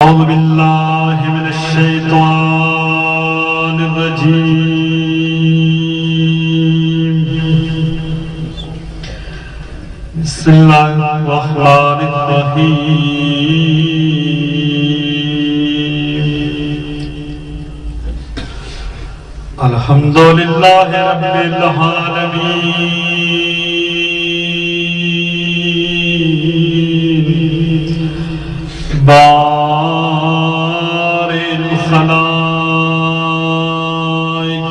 أعوذ بالله من الشيطان الرجيم بسم الله الرحمن الرحيم الحمد لله رب العالمين بارئ الخلائق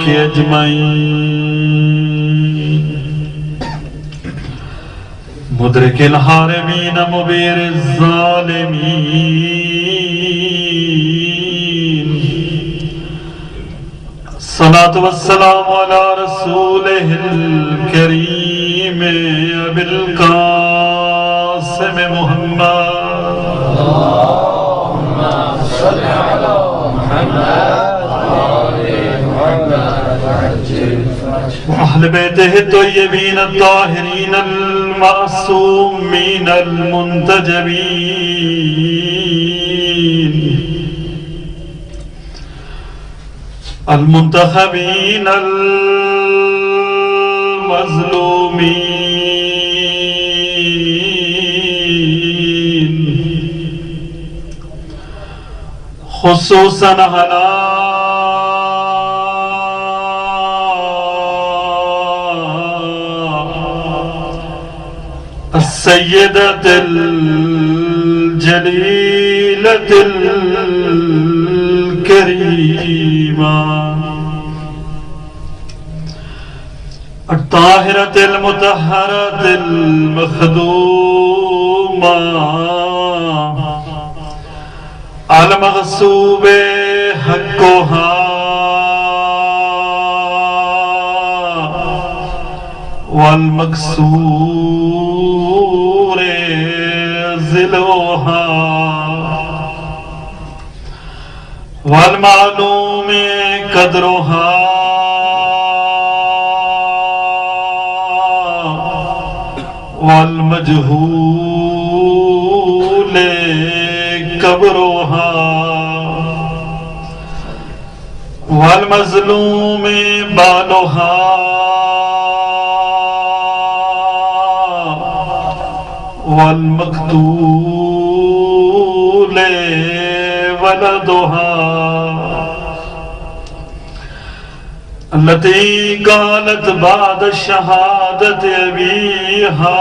أجمعين مدرك الحارمين مبير الظالمين الصلاة والسلام على رسوله الكريم أبي القاسم محمد اللهم صل على محمد وآل محمد وأهل بيته الطيبين الطاهرين المعصومين المنتجبين المنتخبين المظلومين خصوصا على السيدة الجليلة الكريمة الطاهرة المطهرة المخدومة المغصوب حقها والمكسور ذلها والمعلوم قدرها والمجهول قبرها والمظلوم بالها والمقتول ولدها التي قالت بعد شهادة أبيها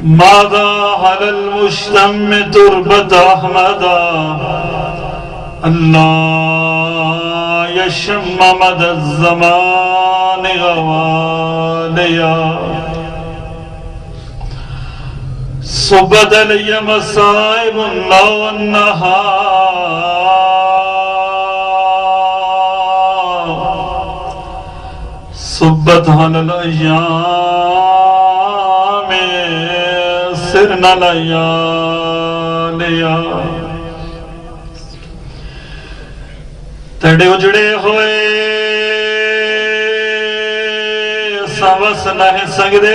ماذا على المشتم تربة أحمد الله يشم مدى الزمان غواليا صبت لي مصائب الله والنهار صبت على الأيام سرنا لياليا تڑے اجڑے ہوئے سوس نہیں سکدے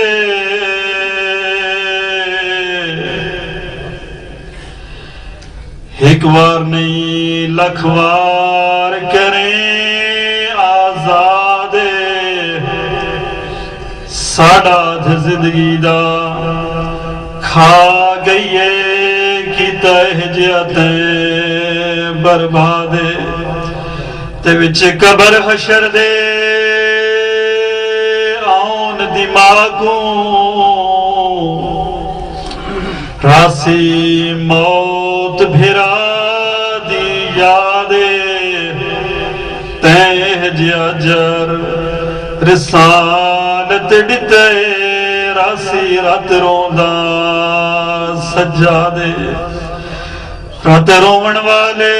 ایک بار نہیں لکھ بار کریں آزاد ساڑا زندگی دا کھا گئیے کی تہجیتیں بربادے تے وچ قبر حشر دے آن دماغوں راسی موت بھرا دی یادے تہج اجر رسالت ڈتے راسی رات روندا سجادے رات رون والے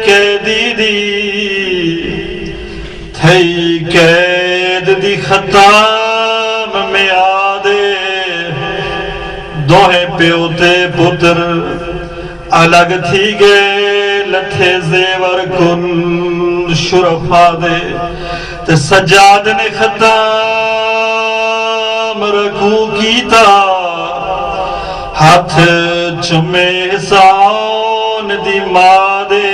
قیدی دی تھئی قید دی ختم میں آدے دوہے پیوتے پتر الگ تھی گئے لتھے زیور کن شرفا دے تے سجاد نے ختم رکھو کیتا ہاتھ چمے سان دی ماں دے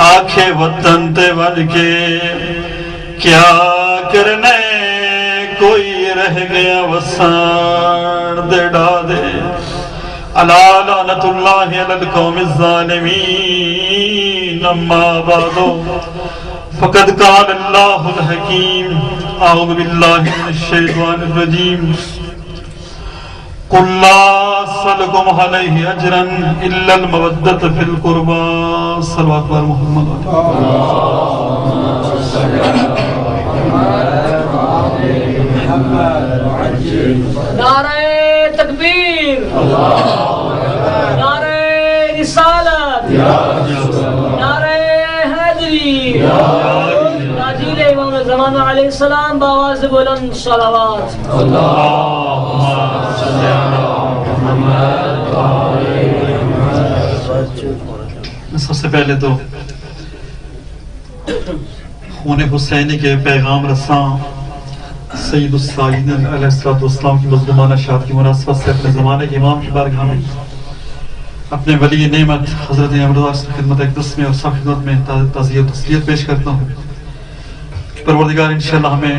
آکھے وطن تے ون کے کیا کرنے کوئی رہ گیا وسان دے ڈا دے الا لعنت اللہ علی القوم الظالمین اما بعد فقد قال اللہ الحکیم اعوذ باللہ من الشیطان الرجیم قل لا اسألكم علیہ اجرا الا المودۃ فی القربى صلوات بر محمد نعرہ تکبیر، نعرہ رسالت، نعرہ حیدری، تاجیل امام زمان علیہ السلام بآواز بلند صلوات۔ سب سے پہلے تو خون حسینی کے پیغام رساں سید السائدین علیہ السلام کی مظلومانہ شاد کی مناسبت سے اپنے زمانے کے امام کی بارگاہ میں اپنے ولی نعمت حضرت امرضا کی خدمت اقدس میں اور سب خدمت میں تعزیت و تسلیت پیش کرتا ہوں۔ پروردگار انشاءاللہ ہمیں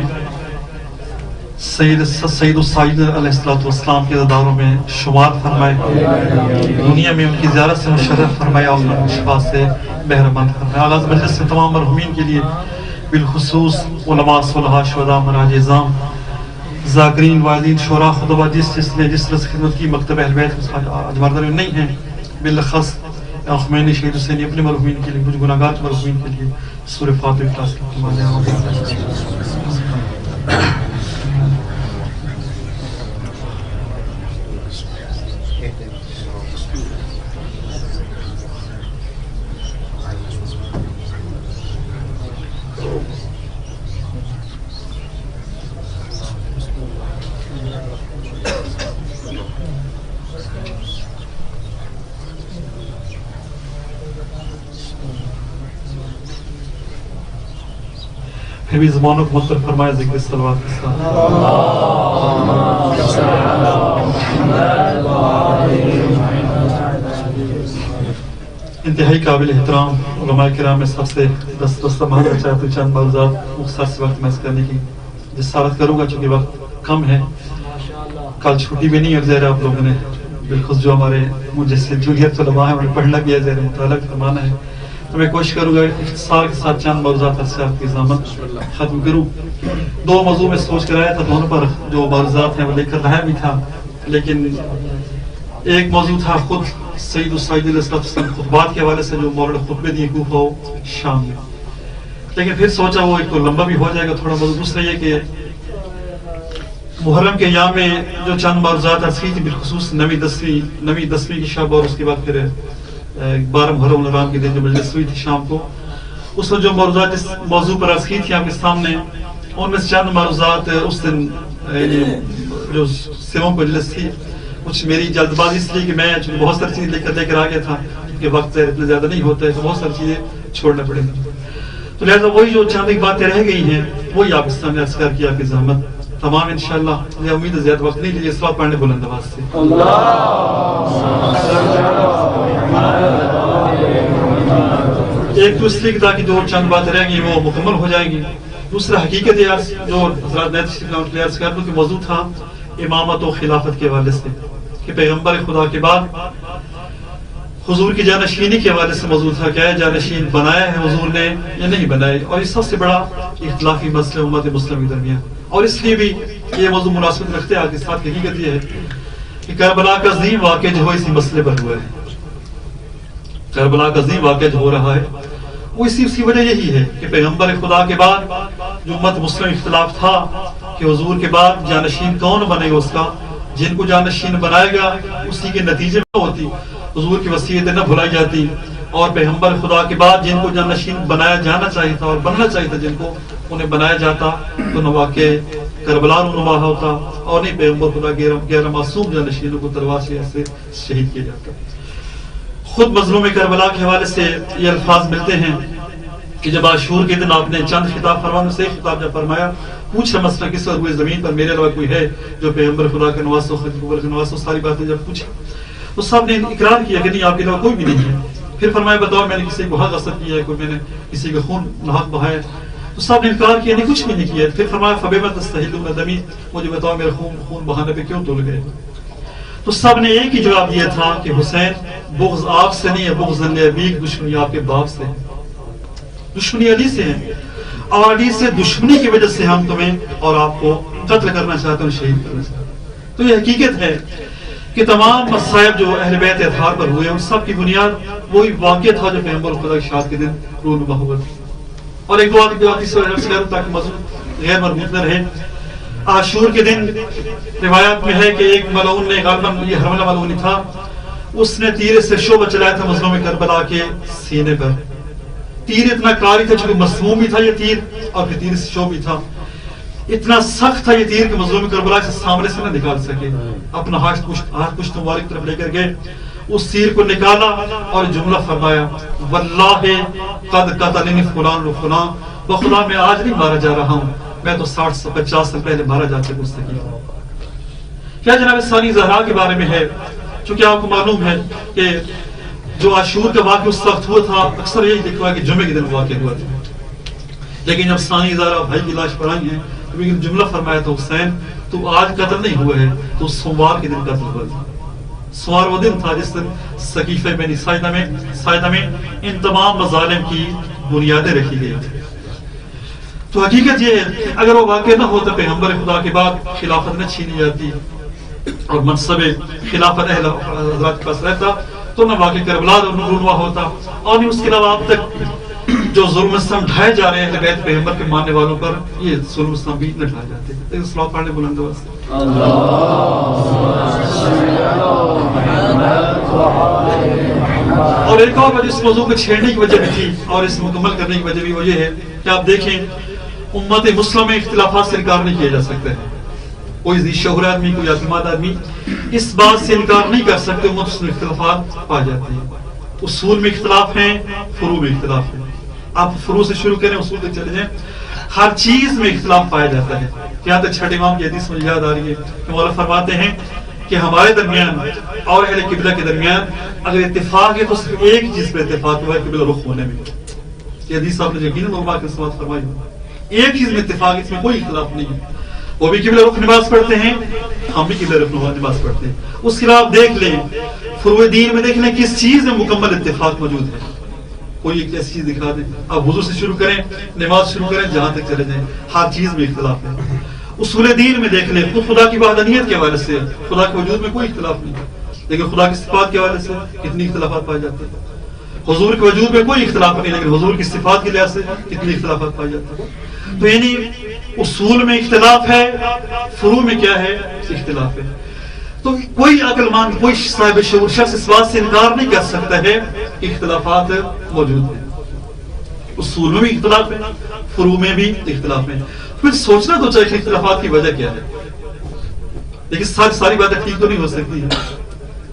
سید السائدین علیہ السلام کے داروں میں شمار فرمائے، دنیا میں ان کی زیارت سے مشرف فرمائے اور ان شفا سے بہرمند فرمائے۔ آغاز مجلس سے تمام مرحومین کے لیے بالخصوص علماء صلحاء شہداء مراج اعظام ذاکرین وائدین شعراء خطبہ جس رس خدمت کی مکتب اہل بیت اجمردر میں نہیں ہیں، بالخص خمینی شہید حسینی اپنے مرحومین کے لیے، کچھ گناہگار مرحومین کے لیے سورہ فاتحہ اخلاص کی پھر بھی زبانوں کو مطلب فرمایا ذکر صلوات کے ساتھ۔ انتہائی قابل احترام علماء کرام میں سب سے دستہ مہنگا چاہتے چند موضوعات مختصر سے وقت محض کرنے کی جسارت کروں گا چونکہ وقت کم ہے، کل چھٹی بھی نہیں اور زہر آپ لوگوں نے بالخصوص جو ہمارے مجھے سے جونیئر علماء ہیں انہیں پڑھنا بھی ہے، زہر مطالعہ بھی فرمانا ہے، تو میں کوشش کروں گا اختصار کے ساتھ چند موضوعات سے آپ کی ضامن ختم کروں۔ دو موضوع میں سوچ کر آیا تھا، دونوں پر جو موضوعات ہیں وہ لے کر رہا بھی تھا، لیکن ایک موضوع تھا خود سید السائدین علیہ السلام خطبات کے حوالے سے جو مورد خطبے دیے کوفہ و شام میں، لیکن پھر سوچا وہ ایک تو لمبا بھی ہو جائے گا تھوڑا موضوع۔ دوسرا یہ کہ محرم کے ایام میں جو چند موضوعات عرضی تھی بالخصوص نویں دسویں کی شب اور اس کے بعد پھر 12 محرم الحرام کے دن جو مجلس ہوئی تھی شام کو، اس میں جو موضوعات اس موضوع پر عرض کی تھی آپ کے سامنے، ان میں سے چند موضوعات اس دن جو سیوم مجلس تھی، کچھ میری جلد بازی اس لیے کہ میں بہت ساری چیزیں لے کر آ گیا تھا کہ وقت اتنا زیادہ نہیں ہوتا ہے تو بہت ساری چیزیں چھوڑنا پڑے گی، تو لہٰذا وہی جو چند ایک باتیں رہ گئی ہیں وہی آپ اس سامنے عرض کر کی آپ کی زحمت تمام انشاءاللہ۔ یہ امید ہے زیادہ وقت نہیں لیجیے، اس وقت پڑھنے بلند آواز سے۔ ایک تو اس لیے کہ تاکہ جو چند باتیں رہ گئی وہ مکمل ہو جائیں گی، دوسرا حقیقت جو حضرات نے کلیئر کر دوں کہ موضوع تھا امامت و خلافت کے حوالے سے کہ پیغمبر خدا کے بعد حضور کی جانشینی کے حوالے سے موضوع تھا، کیا ہے جانشین بنایا ہے حضور نے یا نہیں بنایا، اور یہ سب سے بڑا اختلافی مسئلہ امت مسلم کے درمیان، اور اس لیے بھی یہ موضوع مناسبت رکھتے ہیں۔ آگے ساتھ حقیقت یہ ہے کہ کربلا کا عظیم واقعہ جو ہے اسی مسئلے پر ہوا ہے، کربلا کا عظیم واقعہ جو ہو رہا ہے وہ اسی وجہ یہی ہے کہ پیغمبر خدا کے بعد جو امت مسلم اختلاف تھا کہ حضور کے بعد جانشین کون بنے گا، اس کا جن کو جانشین بنائے گا اسی کے نتیجے میں ہوتی حضور کی وصیتیں نہ بھلائی جاتی، اور پیغمبر خدا کے بعد جن کو جانشین بنایا جانا چاہیے تھا اور بننا چاہیے تھا جن کو، انہیں بنایا جاتا تو نہ واقع کربلا رونما ہوتا اور نہیں پیغمبر خدا غیر معصوم جانشینوں کو تلوار سے ایسے شہید کیا جاتا۔ خود مظلوم کربلا کے حوالے سے یہ الفاظ ملتے ہیں کہ جب عاشور کے دن آپ نے چند خطاب فرمانے سے ایک خطاب جب فرمایا پوچھا مسئلہ کس وقت ہوئے زمین پر میرے علاوہ کوئی ہے جو پیغمبر خدا کا نواز ہو، خلیفہ کا نواز ہو، ساری باتیں جب پوچھا تو سب نے اقرار کیا کہ نہیں آپ کے علاوہ کوئی بھی نہیں ہے. پھر فرمایا بتاؤ میں نے کسی کو حق غصب کیا ہے، کوئی میں نے کسی کا خون ناحق بہایا؟ تو سب نے انکار کیا نہیں کچھ بھی نہیں کیا. پھر فرمایا فبما تستحلون دمی، مجھے بتاؤ میرا خون بہانے پہ کیوں تل گئے؟ تو سب نے ایک ہی جواب دیا تھا کہ حسین بغض آپ سے نہیں ہے، بغض علی ابیک، دشمنی آپ کے باپ سے ہے، دشمنی علی سے ہے، اور علی سے دشمنی کی وجہ سے ہم تمہیں اور آپ کو قتل کرنا چاہتے ہیں، شہید کرنا چاہتے ہیں. تو یہ حقیقت ہے کہ تمام مصائب جو اہل بیت اطہار پر ہوئے ان سب کی بنیاد وہی واقعہ تھا جو پیغمبر خدا کی شہادت کے دن رونما ہوا تھا. اور ایک بات اس وجہ تاکہ موضوع غیر مربوط نہ رہے، عاشور کے دن روایت میں ہے کہ ایک ملعون نے، غالباً یہ حرملہ ملعونی تھا، اس نے تیر سے شعبہ چلایا تھا مظلوم کربلا کے سینے پر. تیر اتنا کاری تھا چونکہ مسموم بھی تھا یہ تیر، اور پھر تیر سے شعبہ بھی تھا، اتنا سخت تھا یہ تیر کہ مظلوم کربلا سے سامنے سے نہ نکال سکے. اپنا ہاتھ پشت مبارک طرف لے کر گئے، اس تیر کو نکالا اور جملہ فرمایا واللہ قد قتلنی فلان و فلان، بخدا میں آج نہیں مارا جا رہا ہوں، میں تو 60-50 سال پہلے مارا جا کے مستقیم ہوں. کیا جناب ثانی زہرا کے بارے میں ہے، چونکہ آپ کو معلوم ہے کہ جو عاشور کا واقعہ اس وقت ہوا تھا، اکثر یہی لکھا ہے کہ جمعے کے دن واقع ہوا تھا، لیکن جب ثانی زہرا بھائی کی لاش پر آئی ہے تو جملہ فرمایا تھا حسین تو آج قتل نہیں ہوا ہے، تو سوموار کے دن قتل ہوا تھا. سوموار وہ دن تھا جس دن سقیفہ بنی ساعدہ میں ان تمام مظالم کی بنیادیں رکھی گئی تھی. تو حقیقت یہ ہے اگر وہ واقع نہ ہوتا پیغمبر خدا کے بعد خلافت نہ چھینی جاتی اور منصب خلافت اہل حضرات کے پاس رہتا تو نہ واقع کربلا رونما ہوتا، اور نہیں اس کے علاوہ اب تک جو ظلم و ستم ڈھائے جا رہے ہیں بیت پیغمبر کے ماننے والوں پر، یہ ظلم و ستم بھی نہ ڈھائے جاتے. صلوات پڑھنے بلند آواز سے. اور ایک اور وجہ اس موضوع کو چھیڑنے کی وجہ بھی تھی اور اس مکمل کرنے کی وجہ بھی وہ یہ ہے کہ آپ دیکھیں امت مسلم میں اختلافات سے انکار نہیں کیا جا سکتا ہے. کوئی ذی شعور آدمی، کوئی اعتماد آدمی اس بات سے انکار نہیں کر سکتے امت میں اختلافات پا جاتے ہیں. اصول میں اختلاف ہیں، فروع میں اختلاف ہیں. آپ فروع سے شروع کریں اصول تک چلے جائیں، ہر چیز میں اختلاف پایا جاتا ہے. یہاں تک چھٹے امام کی حدیث میں یاد آ رہی ہے کہ مولا فرماتے ہیں کہ ہمارے درمیان اور اہل قبلہ کے درمیان اگر اتفاق ہے تو صرف ایک چیز پہ اتفاق ہوا ہے، قبلہ رخ ہونے میں. یہ حدیث آپ نے یقیناً علماء کے سماعت فرمائی، ایک چیز میں اتفاق، اس میں کوئی اختلاف نہیں ہے. وہ بھی قبلہ رخ نماز پڑھتے ہیں، ہم بھی قبلہ رخ نماز پڑھتے ہیں. اس کے علاوہ دیکھ لیں فروع دین میں، دیکھ لیں کس چیز میں مکمل اتفاق موجود ہے. کوئی ایک ایسی چیز دکھا دیں، آپ وضو سے شروع کریں، نماز شروع کریں، جہاں تک چلے جائیں ہر چیز میں اختلاف ہے. اصول دین میں دیکھ لیں خود خدا کی وحدانیت کے حوالے سے خدا کے وجود میں کوئی اختلاف نہیں، لیکن خدا کی صفات کے حوالے سے کتنی اختلافات پائے جاتے ہیں. حضور کے وجود میں کوئی اختلاف نہیں، لیکن حضور کی صفات کے لحاظ سے کتنی اختلافات پائے جاتے ہیں. تو یعنی اصول میں اختلاف ہے، فروع میں کیا ہے؟ اختلاف ہے. تو کوئی عقل مند، کوئی صاحب شعور شخص اس بات سے انکار نہیں کر سکتا ہے کہ اختلافات موجود ہیں. اصول میں بھی اختلاف ہے، فروع میں بھی اختلاف ہے. پھر سوچنا تو چاہیے کہ اختلافات کی وجہ کیا ہے. لیکن ساری باتیں ٹھیک تو نہیں ہو سکتی ہے.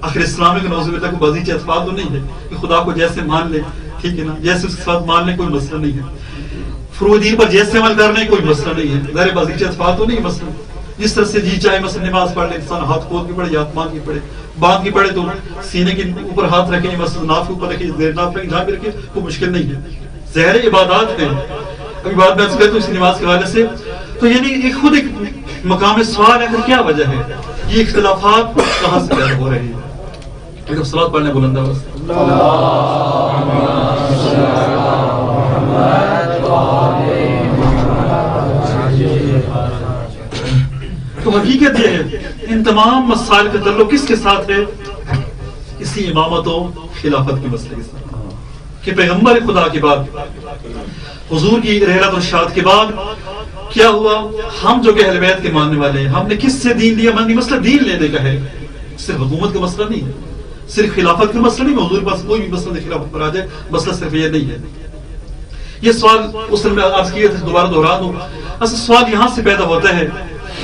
آخر اسلام کے نوز باللہ کو بازیچہ اتفاق تو نہیں ہے کہ خدا کو جیسے مان لے، ٹھیک ہے نا، جیسے اس کے ساتھ مان لے کوئی مسئلہ نہیں ہے. فروع دین پر جیسے عمل کرنے کوئی مسئلہ نہیں ہے. ظاہر بازیچہ اتفاق تو نہیں مسئلہ، جس طرح سے جی چاہے مثلا نماز پڑھ لے انسان، ہاتھ کھول کے پڑھے یا ہاتھ باندھ کے پڑھے، باندھ کے پڑھے تو سینے کے اوپر ہاتھ رکھے، مثلا ناف کے اوپر رکھے، زیر ناف رکھے، جہاں بھی رکھے، کوئی مشکل نہیں ہے. ظاہر عبادات ہیں. ابھی بات میں کرتا ہوں اس نماز کے حوالے سے. تو یعنی ایک خود ایک مقام سوال ہے کہ کیا وجہ ہے یہ اختلافات کہاں سے پیدا ہو رہے ہیں. ایک صلوات پڑھنے بلند آواز سے. تو حقیقت یہ ہے ان تمام مسائل کا تعلق کس کے ساتھ ہے؟ اسی امامت و خلافت کے مسئلے کے ساتھ. کہ پیغمبر خدا کے بعد حضور کی رحلت و شاد کے بعد کیا ہوا؟ ہم جو کہ اہل بیت کے ماننے والے ہیں، ہم نے کس سے دین لیا؟ مسئلہ دین لینے کا ہے، صرف حکومت کا مسئلہ نہیں ہے، صرف خلافت کا مسئلہ نہیں. حضور پاس کوئی بھی مسئلہ خلافت پر آ جائے، مسئلہ صرف یہ نہیں ہے. یہ سوال اس نے عرض کیا تھا، دوبارہ دہرا دوں. اصل سوال یہاں سے پیدا ہوتا ہے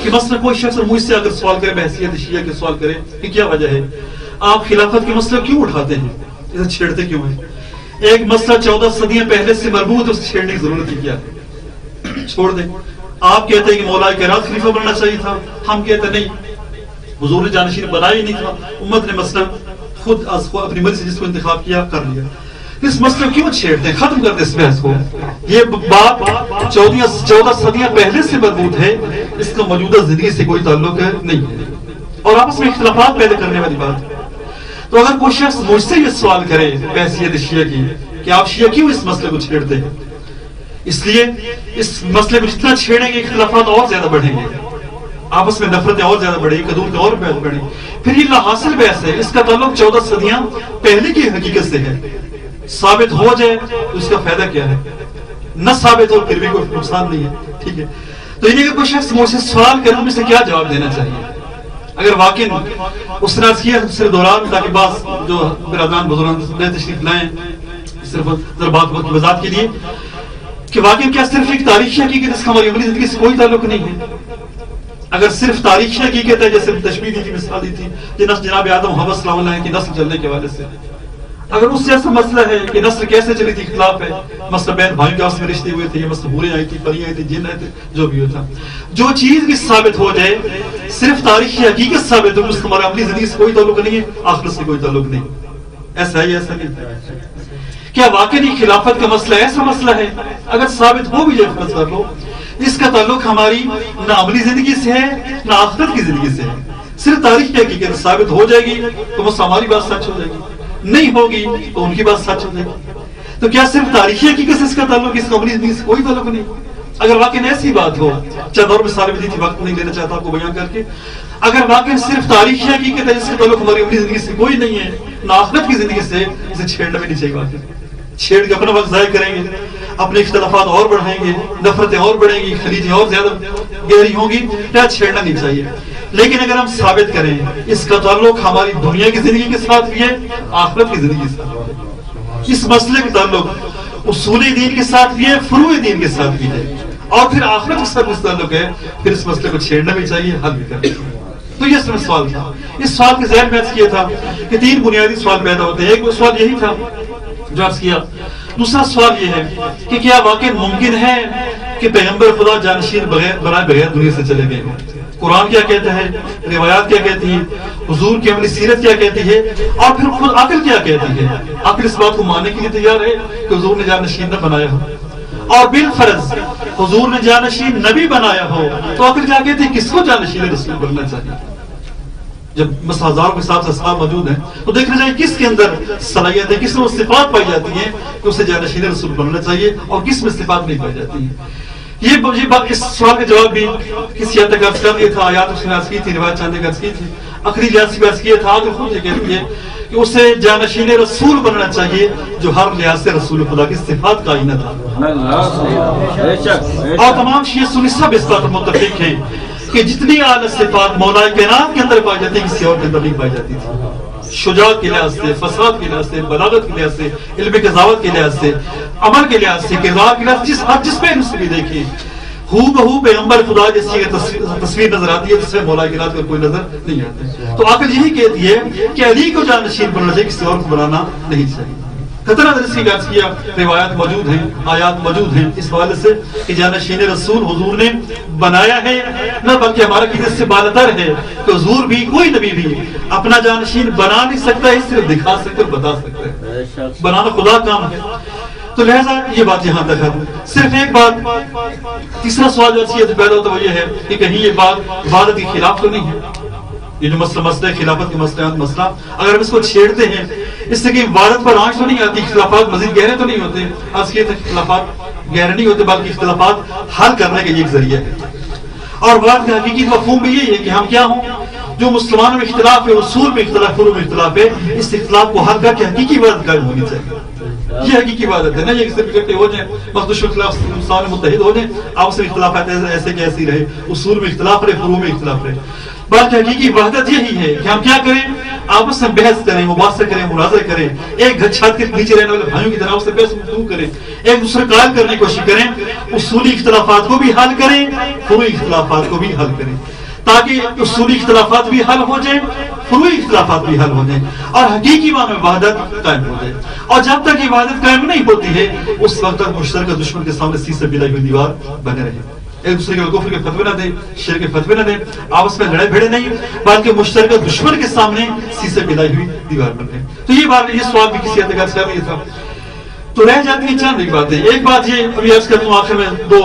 کہ مثلا کوئی شخص مجھ سے اگر سوال کرے، بحیثیت شیعہ کے سوال کرے کہ کیا وجہ ہے آپ خلافت کے مسئلہ کیوں اٹھاتے ہیں، اسے چھیڑتے کیوں ہیں؟ ایک مسئلہ 14 صدیاں پہلے سے مربوط ہے، اسے چھیڑنے کی ضرورت ہی کیا ہے؟ چھوڑ دیں. آپ کہتے ہیں کہ مولا کائنات خلیفہ بننا چاہیے تھا، ہم کہتے ہیں نہیں، حضور نے جانشین بنایا ہی نہیں تھا، امت نے مثلا خود اپنی مرضی سے جس کو انتخاب کیا کر لیا. اس مسئلے کو کیوں چھیڑتے ہیں؟ ختم کرتے اس بحث کو. یہ بات 14 صدیاں پہلے سے مربوط ہے، اس کا موجودہ زندگی سے کوئی تعلق نہیں ہے، اور آپس میں اختلافات پیدا کرنے والی بات ہے. تو اگر کوئی شخص مجھ سے یہ سوال کرے بحثیت شیعہ کی کہ آپ شیعہ کیوں اس مسئلے کو چھیڑتے ہیں، اس لیے اس مسئلے کو جتنا چھیڑیں گے اختلافات اور زیادہ بڑھیں گے، آپس میں نفرتیں اور زیادہ بڑھیں گی، قدورتیں اور بڑھیں گی. پھر یہ لاحاصل بحث ہے، اس کا تعلق 14 صدیاں پہلے کی حقیقت سے ہے. ثابت ہو جائے تو اس کا فائدہ کیا ہے، نہ ثابت ہو پھر بھی کوئی نقصان نہیں ہے. ٹھیک ہے، تو انہیں اگر کوئی شخص مجھ سے سوال کرے میں سے کیا جواب دینا چاہیے؟ اگر واقعی اس طرح کیا صرف دوران تاکہ بعض جو برادران بزرگان تشریف لائیں صرف بات کی وضاحت کے لیے کہ واقعی کیا صرف ایک تاریخی حقیقت اس کا ہماری عملی زندگی سے کوئی تعلق نہیں ہے؟ اگر صرف تاریخی حقیقت ہے، جیسے تشبیہ دی تھی، مثال دی تھی جناب آدم و حوا صلی اللہ علیہ کی نسل چلنے کے حوالے سے، اگر اس جیسا مسئلہ ہے کہ نسل کیسے چلی تھی، اختلاف ہے، مسئلہ بہن بھائیوں کے آپس میں رشتے ہوئے تھے، یہ مسئلہ بورے آئی تھی، پری آئی تھی، جن آئے تھے، جو بھی ہوتا، جو چیز بھی ثابت ہو جائے صرف تاریخی حقیقت ثابت ہو، اس کا ہمارا عملی زندگی سے کوئی تعلق نہیں ہے، آخرت سے کوئی تعلق نہیں. ایسا ہے ایسا نہیں؟ کیا واقعی خلافت کا مسئلہ ایسا مسئلہ ہے اگر ثابت ہو بھی جائے فرض کر لو، اس کا تعلق ہماری نہ عملی زندگی سے ہے نہ آخرت کی زندگی سے ہے، صرف تاریخ کی حقیقت ثابت ہو جائے گی تو بس ہماری بات سچ ہو جائے گی، نہیں ہوگی تو ان کی بات سچ ہو جائے گی. تو کیا صرف تاریخی حقیقت سے اس کا تعلق، اس کا عملی زندگی سے کوئی تعلق نہیں؟ اگر واقعی ایسی بات ہو، چند اور مثالیں بھی دی تھی، وقت نہیں لینا چاہتا آپ کو بیان کر کے، اگر واقعی صرف تاریخی حقیقت ہے جس کا تعلق ہماری عملی زندگی سے کوئی نہیں ہے نہ آخرت کی زندگی سے، اسے چھیڑنا بھی نہیں چاہیے. واقعی چھیڑ کے اپنا وقت ضائع کریں گے، اپنے اختلافات اور بڑھائیں گے، نفرتیں اور بڑھیں گی، خلیجیں اور زیادہ گہری ہوں گی، کیا چھیڑنا نہیں چاہیے. لیکن اگر ہم ثابت کریں اس کا تعلق ہماری دنیا کی زندگی کے ساتھ بھی ہے، آخرت کی زندگی کے ساتھ، اس مسئلے کا تعلق اصولی دین کے ساتھ بھی ہے، فروع دین کے ساتھ بھی ہے، اور پھر آخرت کے ساتھ اس تعلق ہے، پھر اس مسئلے کو چھیڑنا بھی چاہیے، حل بھی کرنا چاہیے. تو یہ سب سوال تھا. اس سوال کے ذہن میں عرض کیا تھا کہ 3 بنیادی سوال پیدا ہوتے ہیں. ایک وہ سوال یہی تھا جو عرض کیا. دوسرا سوال یہ ہے کہ کیا واقعی ممکن ہے کہ پیغمبر خدا جانشین بنائے بغیر دنیا سے چلے گئے ہوں؟ قرآن کیا کہتا ہے، روایات کیا کہتی ہے، حضور کی عملی سیرت کیا کہتی ہے، اور پھر خود عقل کیا کہتی ہے؟ عقل اس بات کو ماننے کے لیے تیار ہے کہ حضور نے جانشین نہ بنایا ہو، اور بالفرض حضور نے جانشین نبی بنایا ہو تو عقل کیا کہتی ہے کس کو جانشین رسول بننا چاہیے؟ جب بس ہزاروں کے ساتھ اصحاب موجود ہیں تو دیکھنا چاہیے کس کے اندر صلاحیت ہے، کس میں وہ صفات پائی جاتی ہیں کہ اسے جانشین رسول بننا چاہیے، اور کس میں صفات نہیں پائی جاتی ہیں. یہ بات، اس سوال کا جواب بھی کسی حد تک عرض کر دیا تھا، آیات اس نے عرض کی تھی، روایت چاندے کا عرض کی تھی، آخری لحاظ سے عرض کیا تھا. تو خود یہ کہتی ہے کہ اسے جانشین رسول بننا چاہیے جو ہر لحاظ سے رسول خدا کی صفات کا آئینہ تھا. اور تمام شیعہ سنی سب اس بات پر متفق ہیں کہ جتنی اعلیٰ صفات مولا کائنات کے اندر پائی جاتی ہے کسی اور کے اندر نہیں پائی جاتی تھی. شجاعت کے لحاظ سے، فساد کے لحاظ سے، بلاغت کے لحاظ سے، علم قضاوت کے لحاظ سے، عمل کے لحاظ سے، کردار کے لحاظ سے، جس پہ بھی دیکھیں ہو بہو پیغمبر خدا جیسی تصویر نظر آتی ہے جس میں مولا کائنات کا کوئی نظر نہیں آتا. تو عقل یہی کہتی ہے کہ علی کو جانشین بننا چاہیے، کسی اور کو بنانا نہیں چاہیے. خطرہ درس کی عرض کیا، روایات موجود ہیں، آیات موجود ہیں اس حوالے سے کہ جانشین رسول حضور نے بنایا ہے، نہ بلکہ ہمارا قیدت سے بالاتر ہے کہ حضور بھی، کوئی نبی بھی اپنا جانشین بنا نہیں سکتا ہے، صرف دکھا سکتا ہے، بتا سکتا ہے. بنانا خدا کام ہے. تو لہذا یہ بات یہاں تک ہے. صرف ایک بات، تیسرا سوال جو پیدا ہوتا ہے وہ یہ ہے کہ کہیں یہ بات عبادت کے خلاف تو نہیں ہے؟ یہ جو مسئلہ ہے خلافت کے مسئلہ اگر ہم اس کو چھیڑتے ہیں اس سے کہ عبادت پر آنچ تو نہیں آتی، اختلافات مزید گہرے تو نہیں ہوتے. آج کے اختلافات گہرے نہیں ہوتے بلکہ اختلافات حل کرنے کا یہ ایک ذریعہ ہے. اور بات کا حقیقی مفہوم بھی یہی ہے کہ ہم کیا ہوں، جو مسلمانوں میں اختلاف ہے، اصول میں اختلاف، فروع میں اختلاف ہے، اس اختلاف کو حل کر کے حقیقی عبادت قائم ہونی چاہیے. یہ حقیقی عبادت ہے، نہ یہ صرف اکٹھے ہو جائیں مخدوش خلاف مسلمان متحد ہو جائیں، آپس میں اختلافات ایسے کہ ایسے رہے، اصول میں اختلاف رہے، فروع میں اختلاف رہے. بلکہ حقیقی وحدت یہی ہے کہ ہم کیا کریں، آپس میں بحث کریں، مباحثہ کریں، مناظرہ کریں، ایک چھت کے نیچے رہنے والے بھائیوں کی طرح سے بحث گفتگو کریں، ایک دوسرے قائل کرنے کی کوشش کریں، اصولی اختلافات کو بھی حل کریں، فروعی اختلافات کو بھی حل کریں، تاکہ اصولی اختلافات بھی حل ہو جائیں، فروعی اختلافات بھی حل ہو جائیں، اور حقیقی معنی میں وحدت قائم ہو جائے. اور جب تک یہ وحدت قائم نہیں ہوتی ہے اس وقت تک مشترکہ دشمن کے سامنے سیسے ملائی ہوئی دیوار بنے رہے. ایک دوسرے کے کفر کے فتوے نہ دیں، شرک کے فتوے نہ دیں، آپس میں لڑے بھیڑے نہیں، بلکہ مشترکہ دشمن کے سامنے سیسے پلائی ہوئی دیوار بن گئے۔ تو یہ سوال بھی کسی حد تک یہ تھا۔ تو رہ جاتی ہیں چند ایک باتیں۔ ایک بات یہ ابھی عرض کرتا ہوں آخر میں دو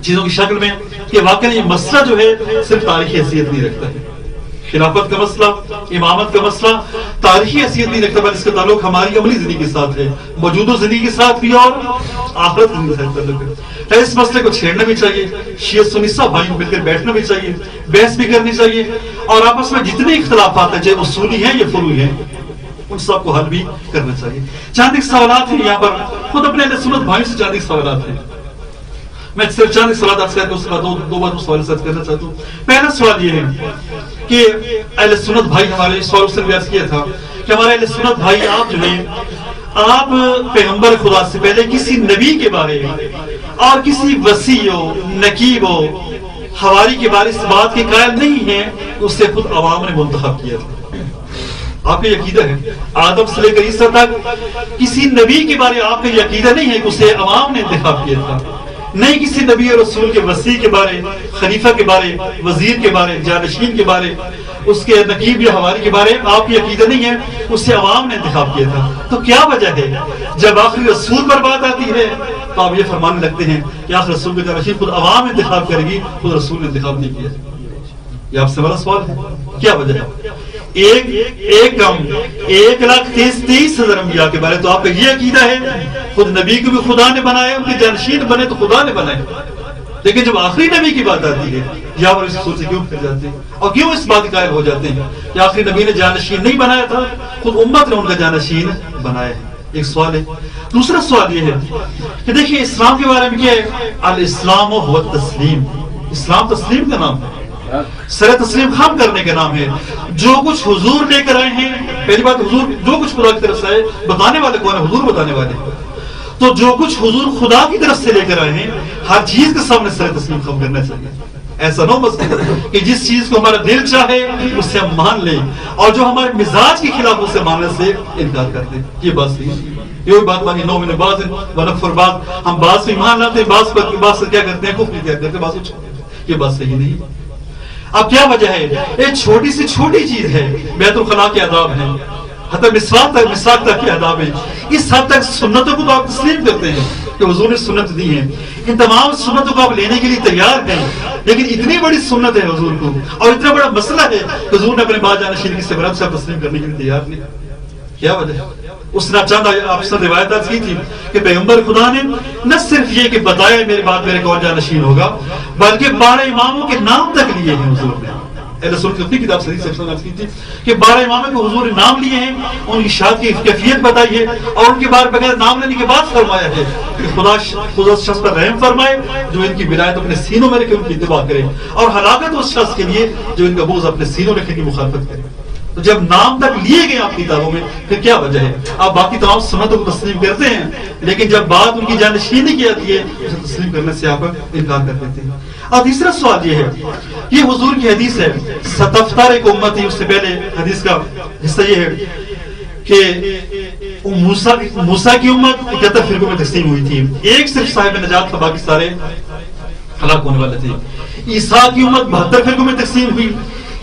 چیزوں کی شکل میں کہ واقعی یہ مسئلہ جو ہے صرف تاریخی حیثیت نہیں رکھتا ہے، خلافت کا مسئلہ، امامت کا مسئلہ تاریخی حیثیت نہیں رکھتا، بلکہ اس کا تعلق ہماری عملی زندگی کے ساتھ ہے، موجودہ زندگی کے ساتھ بھی اور آخرت زندگی کے ساتھ تعلق ہے۔ اس مسئلے کو چھیڑنا بھی چاہیے، شیعہ سنی سب بھائیوں مل کر بیٹھنا بھی چاہیے، بحث بھی کرنی چاہیے، اور آپس میں جتنے اختلافات ہیں چاہے اصولی ہیں یا فروعی ہیں ان سب کو حل بھی کرنا چاہیے۔ چند ایک سوالات ہیں یہاں پر، خود اپنے اہل سنت بھائیوں سے چند ایک سوالات ہیں، میں صرف چند ایک سوالات آپ سے اس کا دو بار سوال ساتھ کرنا چاہتا ہوں۔ پہلا سوال یہ ہے کہ اہل سنت بھائی ہمارے اس سوال سے بیان کیا تھا کہ ہمارے اہل سنت بھائی آپ جو ہیں آپ پیغمبر خدا سے پہلے کسی نبی کے بارے میں اور کسی وسیع و نقیب و حواری کے بارے اس بات کے قائل نہیں ہیں اس سے خود عوام نے منتخب کیا تھا۔ آپ کا یہ عقیدہ ہے آدم سے لے کر عیسیٰ تک کسی نبی کے بارے آپ کا یہ عقیدہ نہیں ہے کہ اسے عوام نے انتخاب کیا تھا، نہیں کسی نبی اور رسول کے وسیع کے بارے، خلیفہ کے بارے، وزیر کے بارے، جانشین کے بارے، اس کے نقیب یا حواری کے بارے آپ کی عقیدہ نہیں ہے اسے عوام نے انتخاب کیا تھا۔ تو کیا وجہ ہے جب آخری رسول پر بات آتی ہے تو آپ یہ فرمانے لگتے ہیں کہ آخر رسول کے جانشین خود عوام انتخاب کرے گی، خود رسول نے انتخاب نہیں کیا؟ یہ آپ سے بڑا سوال ہے، کیا وجہ ہے؟ ایک کم 1,33,000 انبیاء کے بارے تو آپ کا یہ عقیدہ ہے خود نبی کو بھی خدا نے بنایا، ان کے جانشین بنے تو خدا نے بنائے، لیکن جب آخری نبی کی بات آتی ہے یہاں پر اس سوچ سے کیوں پھر جاتے ہیں اور کیوں اس بات قائل ہو جاتے ہیں کہ آخری نبی نے جانشین نہیں بنایا تھا، خود امت نے ان کا جانشین بنایا ہے؟ ایک سوال ہے۔ دوسرا سوال یہ ہے کہ دیکھیں اسلام کے بارے میں کیا ہے، الاسلام و التسلیم، اسلام تسلیم کا نام ہے، سر تسلیم خم کرنے کا نام ہے۔ جو کچھ حضور لے کر آئے ہیں، پہلی بات حضور جو کچھ خدا کی طرف سے آئے، بتانے والے کون ہے؟ حضور بتانے والے۔ تو جو کچھ حضور خدا کی طرف سے لے کر آئے ہیں ہر چیز کے سامنے سر تسلیم خم کرنا چاہیے۔ ایسا نہ ہو بس کہ جس چیز کو ہمارا دل چاہے اس سے ہم مان لیں اور جو ہمارے مزاج کے خلاف اسے ماننے سے انکار کرتے ہیں، یہ بات صحیح ہے۔ یہ بات مانی نو میں بعض ونکفر بعض، ہم بعض سے ایمان لاتے ہیں، بعض سے کیا کرتے ہیں کفر کیا کرتے ہیں، بعض کو چھوڑ دیتے ہیں، یہ بات صحیح نہیں۔ اب کیا وجہ ہے؟ ایک چھوٹی سی چھوٹی چیز ہے، بیت الخلاء کے آداب ہیں، حتی مسواک تک کے آداب ہیں، اس حد تک سنتوں کو تو آپ تسلیم کرتے ہیں کہ حضور نے سنت دی ہیں، ان تمام سنتوں کو آپ لینے کے لیے تیار ہیں، لیکن اتنی بڑی سنت ہے حضور کو اور اتنا بڑا مسئلہ ہے کہ حضور نے اپنے بعد جانشین کی سبرت سے تسلیم کرنے کے لیے تیار نہیں۔ کیا وجہ ہے؟ اس نے چند آپ سے روایت کی تھی کہ پیغمبر خدا نے نہ صرف یہ کہ بتایا میرے بعد میرے کون جانشین ہوگا، بلکہ 12 اماموں کے نام تک لیے ہیں حضور نے۔ اہل سنت کی اپنی کتاب صحیح سے کی تھی کہ 12 اماموں کو حضور نے نام لیے ہیں، ان کی شاد کی کیفیت بتائی ہے اور ان کے بارے بغیر نام لینے کے بعد فرمایا ہے کہ خدا شخص پر رحم فرمائے جو ان کی ولایت اپنے سینوں میں رکھے ان کی اتباع کرے، اور ہلاکت اس شخص کے لیے جو ان کا بغض اپنے سینوں رکھنے کی مخالفت کرے۔ تو جب نام تک لیے گئے آپ کی کتابوں میں پھر کیا وجہ ہے؟ آپ باقی تمام سنتوں کو تسلیم کرتے ہیں لیکن جب بات ان کی جانشینی کی جاتی ہے اسے تسلیم کرنے سے آپ انکار کر دیتے ہیں۔ اور تیسرا سوال یہ ہے، یہ حضور کی حدیث ہے ستفتر ایک امت ہی، اس سے پہلے حدیث کا حصہ یہ ہے کہ موسیٰ کی امت 71 فرقوں میں تقسیم ہوئی تھی، ایک صرف صاحب نجات تھا، باقی سارے ہلاک ہونے والے تھے۔ عیسیٰ کی امت 72 فرقوں میں تقسیم ہوئی،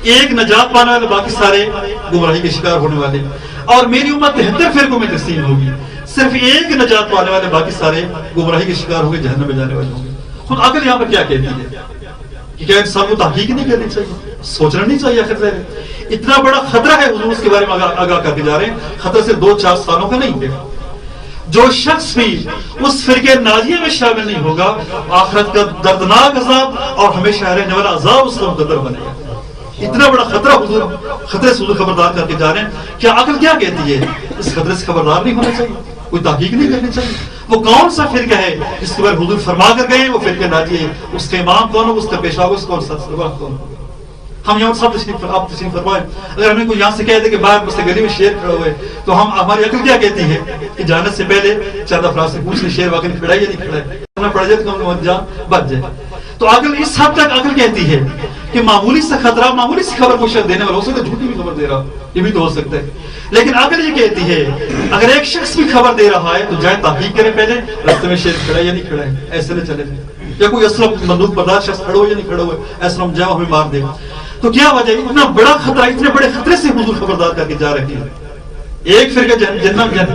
ایک نجات پانے والے، باقی سارے گمراہی کے شکار ہونے والے۔ اور میری امت 73 فرقوں میں تقسیم ہوگی، صرف ایک نجات پانے والے، باقی سارے گمراہی کے شکار ہوں گے، جہنم میں جانے والے ہوں گے۔ خود عقل یہاں پر کیا کہتی ہے کہ کیا انسان کو تحقیق نہیں کرنی چاہیے، سوچنا نہیں چاہیے؟ آخر اتنا بڑا خطرہ ہے، حضور اس کے بارے میں آگاہ کر کے جا رہے ہیں، خطرہ سے 2-4 سالوں کا نہیں ہے۔ جو شخص بھی اس فرقے ناجیہ میں شامل نہیں ہوگا آخرت کا دردناک عذاب اور ہمیشہ رہنے والا عذاب اس کا مقدر بنے گا۔ اتنا بڑا خطرہ حضور، خطرے سے حضور خبردار کر کے جا رہے ہیں۔ کیا عقل کیا کہتی ہے؟ اس خطرے سے خبردار نہیں ہونا چاہیے، کوئی تحقیق نہیں کرنی چاہیے۔ وہ کون سا فرقہ ہے جس کے بارے حضور فرما کر گئے وہ فرقہ ناجیہ ہے، اس کا امام کون ہو، اس کا پیشوا کون سا سربراہ کون ہو؟ ہم یہاں سب آپ تشریف فرمائیں، اگر ہمیں کوئی یہاں سے کہہ دے کہ باہر مجھ سے گلی میں شیر کھڑا ہوئے تو ہماری عقل کیا کہتی ہے کہ جانے سے پہلے چند افراد سے پوچھ لیں شیر واقعی کھڑا یا نہیں کھڑا ہے، پڑ جائے تو جان بچ جائے۔ تو عقل اس حد تک عقل کہتی ہے کہ معمولی سے خطرہ معمولی سی خبر کو شخص دینے والا ہو سکتا ہے جھوٹی بھی خبر دے رہا، یہ بھی تو ہو سکتا ہے. لیکن عقل یہ کہتی ہے اگر ایک شخص بھی خبر دے رہا ہے تو جائے تحقیق کرے پہلے راستے میں شیر کھڑا ہے یا نہیں کھڑا ہے، ایسے نہ چلے جائے، یا کوئی اسلم بندوق بردار شخص کھڑا ہو یا نہیں کھڑا ہوا ہے، اسلم جاؤ ہمیں مار دے گا. تو کیا وجہ ہے؟ اتنا بڑا خطرہ، اتنے بڑے خطرے سے حضور خبردار کر کے جا رہے ہیں. ایک فرقہ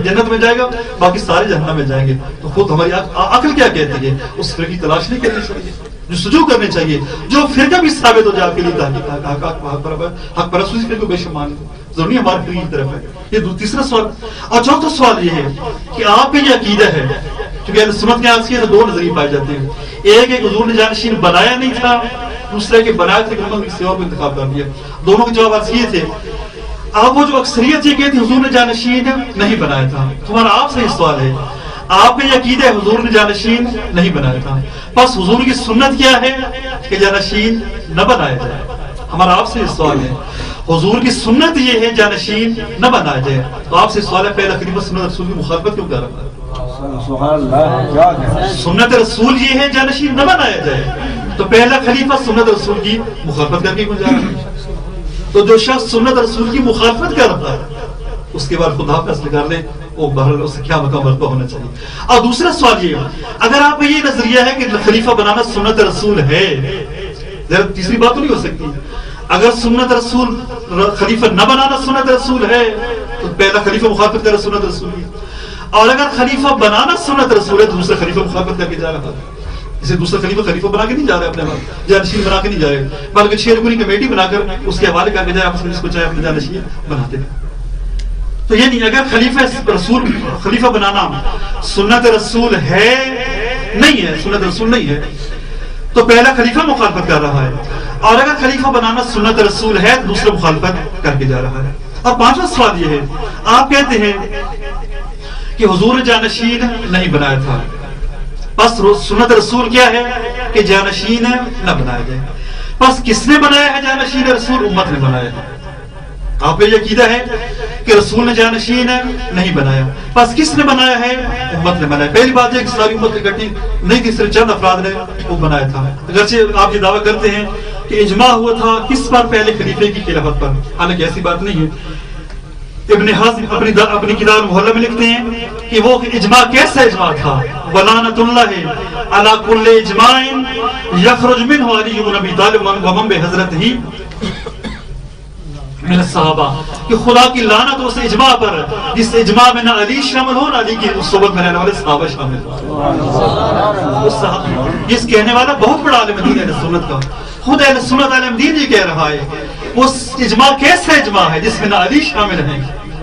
جنت میں جائے گا، باقی سارے جہنم میں جائیں گے. تو خود ہماری عقل کیا کہتی ہے؟ اس فرقے کی تلاش نہیں کرنی چاہیے، جستجو کرنی چاہیے جو فرقہ بھی ثابت ہو جائے آپ کے لیے حق پرست اسی فرقے کو بے شمار ضروری ہمارے فرقے کی طرف ہے. یہ تیسرا سوال. اور چوتھا سوال یہ ہے کہ آپ کا یہ عقیدہ ہے، کیونکہ اہل سنت کے آج کے دو نظریے پائے جاتے ہیں. ایک حضور نے جانشین بنایا نہیں تھا، دوسرے کے بنایا تھے کہ کسی اور کو انتخاب کر دیا. دونوں کے جواب یہ تھے. اب وہ جو اکثریت یہ کہتی حضور نے جانشین نہیں بنایا تھا، تمہارا آپ سے یہ سوال ہے، آپ کا یہ عقیدہ ہے حضور نے جانشین نہیں بنایا تھا، بس حضور کی سنت کیا ہے کہ جانشین نہ بنایا جائے. ہمارا آپ سے یہ سوال ہے، حضور کی سنت یہ ہے جانشین نہ بنایا جائے. تو آپ سے سوال ہے پہلا خلیفہ سنت رسول کی مخالفت کیوں کر رہا ہے؟ سنت رسول یہ ہے جانشین نہ بنایا جائے، تو پہلا خلیفہ سنت رسول کی مخالفت کر کے کیوں جا رہا ہے؟ تو جو شخص سنت رسول کی مخالفت کر رہا ہے اس کے بعد خدا فیصلہ کر لے وہ بہرحال اس سے کیا مقام مرتبہ ہونا چاہیے. اور دوسرا سوال یہ ہے، اگر آپ کا یہ نظریہ ہے کہ خلیفہ بنانا سنت رسول ہے، تیسری بات تو نہیں ہو سکتی. اگر سنت رسول خلیفہ نہ بنانا سنت رسول ہے تو پہلا خلیفہ مخالفت کر سنت رسول کی، اور اگر خلیفہ بنانا سنت رسول ہے تو دوسرا خلیفہ مخالفت کر کے جا رہا ہے. اسے دوسرا خلیفہ بنا کے نہیں جا رہے اپنے وقت، جانشین بنا کے نہیں جا رہے، بلکہ شیرپوری کمیٹی بنا کر اس کے حوالے کر کے جائے آپ اس کو چاہے اپنے جانشین بناتے ہیں. تو یہ نہیں، اگر خلیفہ بنانا سنت رسول ہے نہیں ہے، سنت رسول نہیں ہے تو پہلا خلیفہ مخالفت کر رہا ہے، اور اگر خلیفہ بنانا سنت رسول ہے تو دوسرا مخالفت کر کے جا رہا ہے. اور پانچواں سوال یہ ہے، آپ کہتے ہیں کہ حضور نے جانشین نہیں بنایا تھا، بس سنت رسول کیا ہے کہ جانشین نہ بنایا جائے. بس کس نے بنایا ہے جانشین رسول؟ امت نے بنایا ہے. آپ کا یہ عقیدہ ہے کہ رسول نے جانشین نہیں بنایا، بس کس نے بنایا ہے؟ امت نے بنایا. پہلی بات ہے کہ ساری امت اکٹھی نہیں تھی، صرف چند افراد نے وہ بنایا تھا. اگرچہ آپ یہ دعویٰ کرتے ہیں کہ اجماع ہوا تھا کس پر؟ پہلے خلیفے کی خلافت پر، حالانکہ ایسی بات نہیں ہے. ابن حزم اپنی کتاب محلہ میں لکھتے ہیں کہ وہ اجماع کیسا اجماع تھا. ولعنۃ اللہ علی کل اجماع یخرج منہ علی بن ابی طالب ومن بحضرتہ من الصحابہ، کہ خدا کی لعنت اس اجماع پر جس اجماع میں نہ علی شامل ہو نہ علی کی صحبت میں رہنے والے صحابہ شامل ہو. اس کہنے والا بہت بڑا عالم دین اہل سنت کا، خود اہل سنت عالم دین یہ کہہ رہا ہے. اس اجماع کیسا اجماع ہے جس میں نہ علی شامل ہے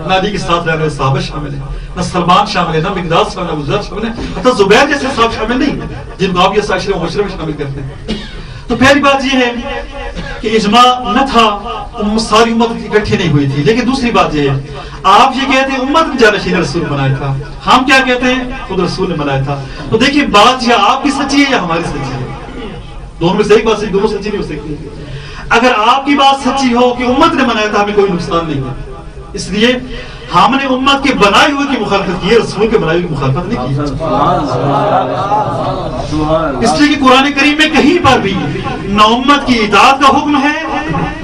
نہ علی کے ساتھ رہنے والے صحابہ شامل ہیں، نہ سلمان شامل ہے، نہ مقداد شامل ہے، ابو ذر شامل ہے، حتی زبیر جیسے صاحب شامل نہیں ہیں جن کو آپ یہ عشرہ مبشرہ میں شامل کرتے ہیں. تو پہلی بات یہ ہے کہ اجماع نہ تھا، ساری امت اکٹھی نہیں ہوئی تھی. لیکن دوسری بات یہ ہے، آپ یہ کہتے ہیں امت نے جانشین رسول بنایا تھا، ہم کیا کہتے ہیں؟ خود رسول نے بنایا تھا. تو دیکھیے بات یا آپ کی سچی ہے یا ہماری سچی ہے، دونوں میں سے ایک بات سچی، دونوں سچی نہیں ہو سکتی. اگر آپ کی بات سچی ہو کہ امت نے بنایا تھا ہمیں کوئی نقصان نہیں ہے، اس لیے ہم نے امت کے بنائے ہوئے کی مخالفت کی ہے، رسول کے بنائے ہوئے کی مخالفت نہیں کی. اس لیے کہ قرآن کریم میں کہیں پر بھی نہ امت کی اطاعت کا حکم ہے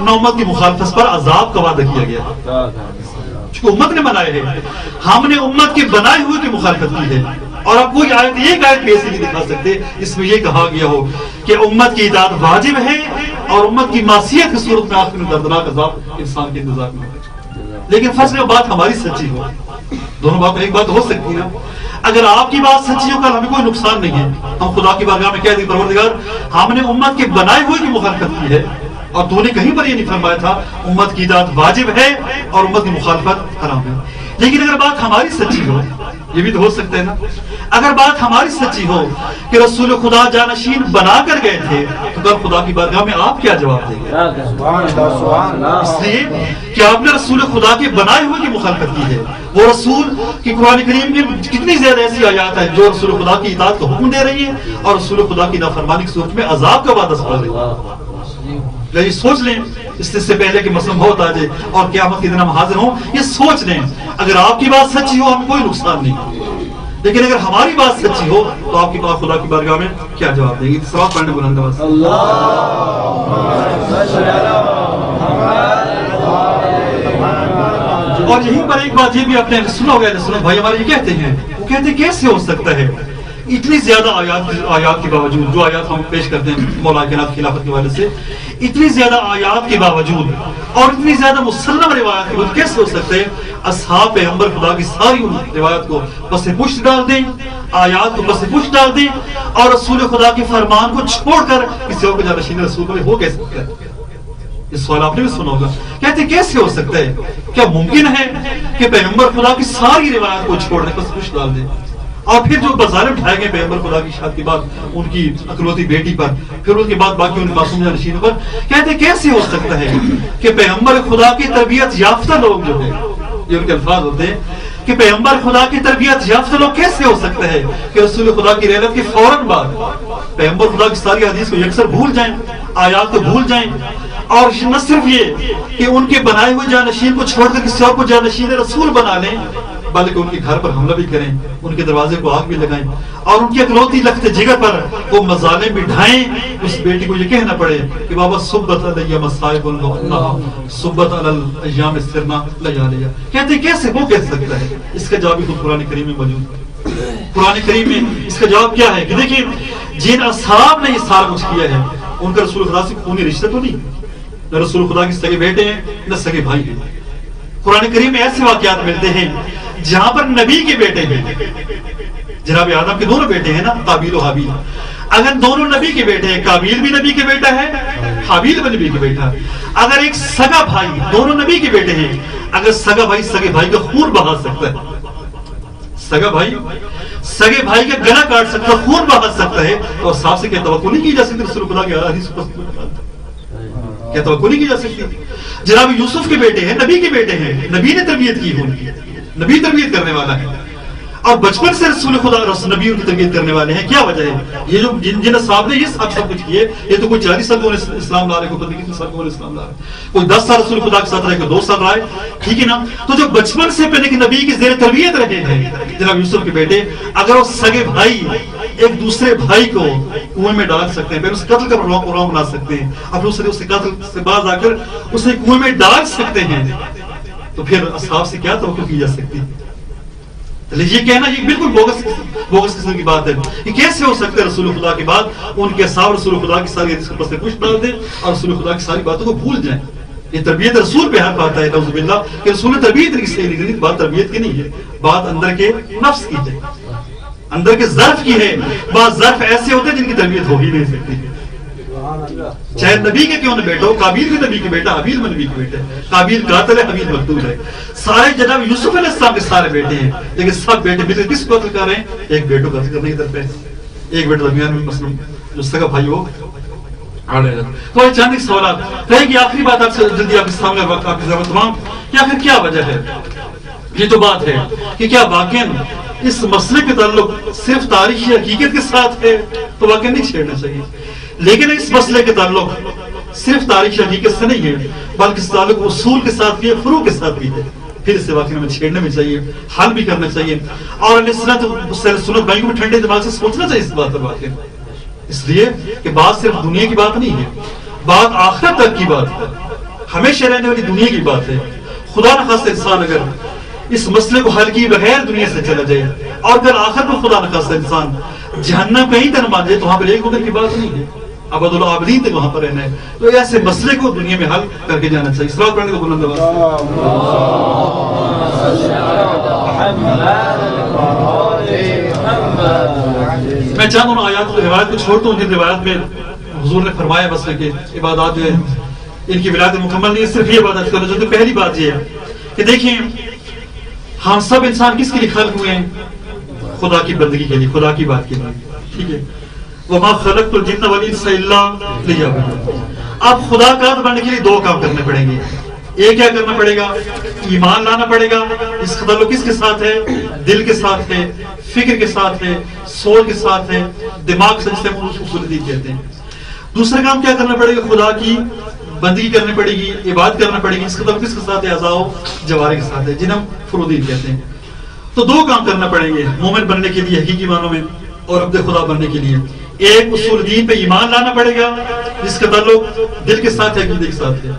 نہ امت کی مخالفت پر عذاب کا وعدہ کیا گیا، چونکہ امت نے بنائے ہیں. ہم نے امت کے بنائے ہوئے کی مخالفت کی ہے. اور اب کوئی آیت ایک آیت بھی ایسی نہیں دکھا سکتے اس میں یہ کہا گیا ہو کہ امت کی اطاعت واجب ہے اور امت کی معصیت کی صورت میں آخر میں دردناک عذاب انسان کے انتظار میں. لیکن فرض میں بات ہماری سچی ہو، دونوں بات ایک بات ہو سکتی ہے. اگر آپ کی بات سچی ہو کل ہمیں کوئی نقصان نہیں ہے، ہم خدا کی بارگاہ میں کہہ دیں پروردگار ہم نے امت کے بنائے ہوئے کی مخالفت کی ہے اور تو نے کہیں پر یہ نہیں فرمایا تھا امت کی اطاعت واجب ہے اور امت کی مخالفت حرام ہے. لیکن اگر بات ہماری سچی ہو، یہ بھی تو ہو سکتا ہے نا، اگر بات ہماری سچی ہو کہ رسول خدا جانشین بنا کر گئے تھے تو کل خدا کی بارگاہ میں آپ کیا جواب دیں گے؟ اس لیے کہ آپ نے رسول خدا کے بنائے ہوئے کی مخالفت کی ہے. وہ رسول کی قرآن کریم میں کتنی زیادہ ایسی آیات ہیں جو رسول خدا کی اطاعت کا حکم دے رہی ہیں اور رسول خدا کی نافرمانی کی صورت میں عذاب کا وعدہ سنا رہی ہیں. یہ سوچ لیں اس سے پہلے کہ مسئلہ بہت آ جائے اور قیامت کے دن ہم حاضر ہوں، یہ سوچ لیں اگر آپ کی بات سچی ہو ہمیں کوئی نقصان نہیں. لیکن اگر ہماری بات سچی ہو تو آپ کی بات خدا کی بارگاہ میں کیا جواب دیں گے؟ سوال پڑھنے بلند آواز اور یہیں پر ایک بات یہ بھی آپ نے سنا ہوگا، سنا بھائی ہمارے یہ کہتے ہیں، وہ کہتے ہیں کیسے ہو سکتا ہے اتنی زیادہ آیات کے باوجود، جو آیات ہم پیش کرتے ہیں مولا کائنات خلافت کے حوالے سے، اتنی زیادہ آیات کے باوجود اور اتنی زیادہ مسلم روایات کے باوجود کیسے ہو سکتے ہیں اصحاب پیغمبر خدا کی ساری روایات کو پس پشت ڈال دیں، آیات کو پس پشت ڈال دیں اور رسول خدا کے فرمان کو چھوڑ کر کسی اور کو جانشین رسول کو ہو کیسے سکتا ہے؟ اس سوال آپ نے بھی سنا ہوگا، کہتے ہیں کیسے ہو سکتا ہے؟ کیا ممکن ہے کہ پیغمبر خدا کی ساری روایات کو چھوڑ دیں، پس پشت ڈال دیں؟ اور پھر جو بظاہر اٹھائے گئے پیغمبر خدا کی شاد کے بعد ان کی اکلوتی بیٹی پر، پھر ان کے بعد باقی ان معصوم جانشینوں پر، کہتے ہیں کیسے ہو سکتا ہے کہ پیغمبر خدا کی تربیت یافتہ لوگ جو ہیں، یہ ان کے الفاظ ہوتے ہیں کہ پیغمبر خدا کی تربیت یافتہ لوگ کیسے ہو سکتا ہے کہ رسول خدا کی رحلت کے فوراً بعد پیغمبر خدا کی ساری حدیث کو یکسر بھول جائیں، آیات کو بھول جائیں، اور نہ صرف یہ کہ ان کے بنائے ہوئے جانشین کو چھوڑ کر کسی اور کو جانشین رسول بنا لیں، بلکہ ان کے گھر پر حملہ بھی کریں، ان کے دروازے کو آگ بھی لگائیں، اور ان کی اکلوتی لخت جگر پر وہ مظالم بھی ڈھائیں، اس بیٹی کو یہ کہنا پڑے کہ بابا صبت علیہ مصائب اللہ صبت علی الایام سرنا لیالیا۔ کہتے ہیں کیسے وہ کہہ سکتا ہے؟ اس کا جواب خود قرآن کریم میں موجود ہے۔ قرآن کریم میں اس کا جواب کیا ہے کہ دیکھیں جن اصحاب نے یہ سارا کچھ کیا ہے ان کا رسول خدا سے خونی رشتہ تو نہیں، نہ رسول خدا کے سگے بیٹے ہیں نہ سگے بھائی ہیں۔ قرآن کریم میں ایسے واقعات ملتے ہیں جہاں پر نبی کے بیٹے ہیں، جناب آدم کے دونوں بیٹے ہیں نا، قابیل و حابیل، اگر دونوں نبی کے بیٹے ہیں، قابیل بھی نبی کے بیٹا ہے، حابیل بھی نبی کے بیٹا ہے، اگر ایک سگا بھائی، دونوں نبی کے بیٹے ہیں، اگر سگا بھائی سگے بھائی کا خون بہا سکتا ہے، سگا بھائی سگے بھائی کا گلا کاٹ سکتا ہے، خون بہا سکتا ہے، تو صاحب سے کیا توقع نہیں کی جا سکتی رسول خدا کے حدیث پر کیا توقع نہیں کی جا سکتی؟ جناب یوسف کے بیٹے ہیں، نبی کے بیٹے ہیں، نبی نے تربیت کی ان کی، نبی تربیت کرنے والا ہے، اور بچپن سے رسول خدا نبی ان کی تربیت کرنے والے ہیں۔ کیا وجہ ہے؟ یہ جو جن اصحاب نے یہ سب کچھ کیے، یہ تو کوئی 40 سال اسلام لا رہے، کوئی 15 سال کو اسلام لا رہے، کوئی 10 سال رسول خدا کے ساتھ رہے، کوئی 2 سال رہے، ٹھیک ہے نا؟ تو جو بچپن سے پہلے کہ نبی کی زیر تربیت رہے ہیں جناب یوسف کے بیٹے، اگر وہ سگے بھائی ایک دوسرے بھائی کو کنویں میں ڈال سکتے ہیں، پھر اس قتل کا پروگرام بنا سکتے ہیں، اب دوسرے اس قتل سے باز آ کر اسے کنویں میں ڈال سکتے ہیں، تو پھر اصحاب سے کیا توقع کی جا سکتی؟ یہ کہنا یہ بالکل بوگس قسم کی بات ہے کہ کیسے ہو سکتا ہے رسول خدا کے بعد ان کے اصحاب رسول خدا کی ساری حدیث کو پس پشت ڈال دیں اور رسول خدا کی ساری باتوں کو بھول جائیں۔ یہ تربیت رسول پہ حق آتا ہے نعوذ باللہ کہ رسول نے تربیت صحیح نہیں کرنی، بات تربیت کی نہیں ہے، بات اندر کے نفس کی ہے، اندر کے ظرف کی ہے۔ بعض ظرف ایسے ہوتے ہیں جن کی تربیت ہو ہی نہیں سکتی، چاہے نبی کے کیوں نہ بیٹا ہو، قابیل بھی نبی کے بیٹا، حابیل بھی نبی کے بیٹا ہے، قابیل قاتل ہے، حابیل مقتول ہے، سارے جناب یوسف علیہ السلام کے سارے بیٹے ہیں، لیکن سب بیٹے مل کر کس کو قتل کر رہے ہیں؟ ایک بیٹو قتل کرنے کی طرف ہے، ایک بیٹا درمیان میں مثلا جو سگا بھائی ہو آ رہے ہیں۔ تو یہ چند سوالات رہے گی، آخری بات آپ سے جلدی آپ کے سامنے وقت آپ کے سامنے تمام کہ آخر کیا وجہ ہے؟ یہ تو بات ہے کہ کیا واقعا اس مسئلے کے تعلق صرف تاریخی حقیقت کے ساتھ ہے تو واقعا نہیں چھیڑنا چاہیے، لیکن اس مسئلے کے تعلق صرف تاریخی حقیقت سے نہیں ہے بلکہ اس تعلق اصول کے ساتھ بھی ہے، فروع کے ساتھ بھی ہے، پھر اسے واقعی میں چھیڑنے میں چاہیے، حل بھی کرنا چاہیے، اور سنت بھائی کو بھی ٹھنڈے دماغ سے سوچنا چاہیے اس بات پر واقعی، اس لیے کہ بات صرف دنیا کی بات نہیں ہے، بات آخرت تک کی بات ہے، ہمیشہ رہنے والی دنیا کی بات ہے۔ خدا نخواستہ انسان اگر اس مسئلے کو حل کیے بغیر دنیا سے چلا جائے اور پھر آخر میں خدا نخواستہ انسان جہنم کہیں تک مان جائے تو وہاں پر ایک مدر کی بات نہیں ہے، ابد العابدین تک وہاں پر رہنا ہے، تو ایسے مسئلے کو دنیا میں حل کر کے جانا چاہیے۔ صلوات پڑھنے کو بلند آواز میں چاہتا ہوں آیات کو روایت کو چھوڑتا ہوں جن روایت میں حضور نے فرمایا مسئلے کے عبادات جو ہے ان کی ولایت مکمل نہیں، صرف یہ عبادت کرنا چاہتے۔ پہلی بات یہ ہے کہ دیکھیں ہم سب انسان کس کے لیے خلق ہوئے ہیں؟ خدا کی بندگی کے لیے، خدا کی بات کے لیے، ٹھیک ہے؟ وَمَا خَلَقْتُ الْجِنَّ وَالْإِنسَ إِلَّا لِيَعْبُدُونِ۔ اب خدا کا بننے کے لیے دو کام کرنے پڑیں گے، ایک کیا کرنا پڑے گا؟ ایمان لانا پڑے گا، اس کا تعلق کس کے ساتھ ہے؟ دل کے ساتھ ہے، فکر کے ساتھ ہے، سول کے ساتھ ہے، دماغ سے، جسے ہم اصول دین کہتے ہیں۔ دوسرا کام کیا کرنا پڑے گا؟ خدا کی بندگی کرنی پڑے گی، عبادت کرنا پڑے گی، اس کا تعلق کس کے ساتھ ہے؟ اعضاء و جوارح کے ساتھ ہے، جنہیں ہم فروع دین کہتے ہیں۔ تو دو کام کرنا پڑیں گے مومن بننے کے لیے حقیقی معنوں میں اور عبد خدا بننے کے لیے. ایک اصول دین پہ ایمان لانا پڑے گا جس کا تعلق دل کے ساتھ ہے, عقیدے کے ساتھ ہے.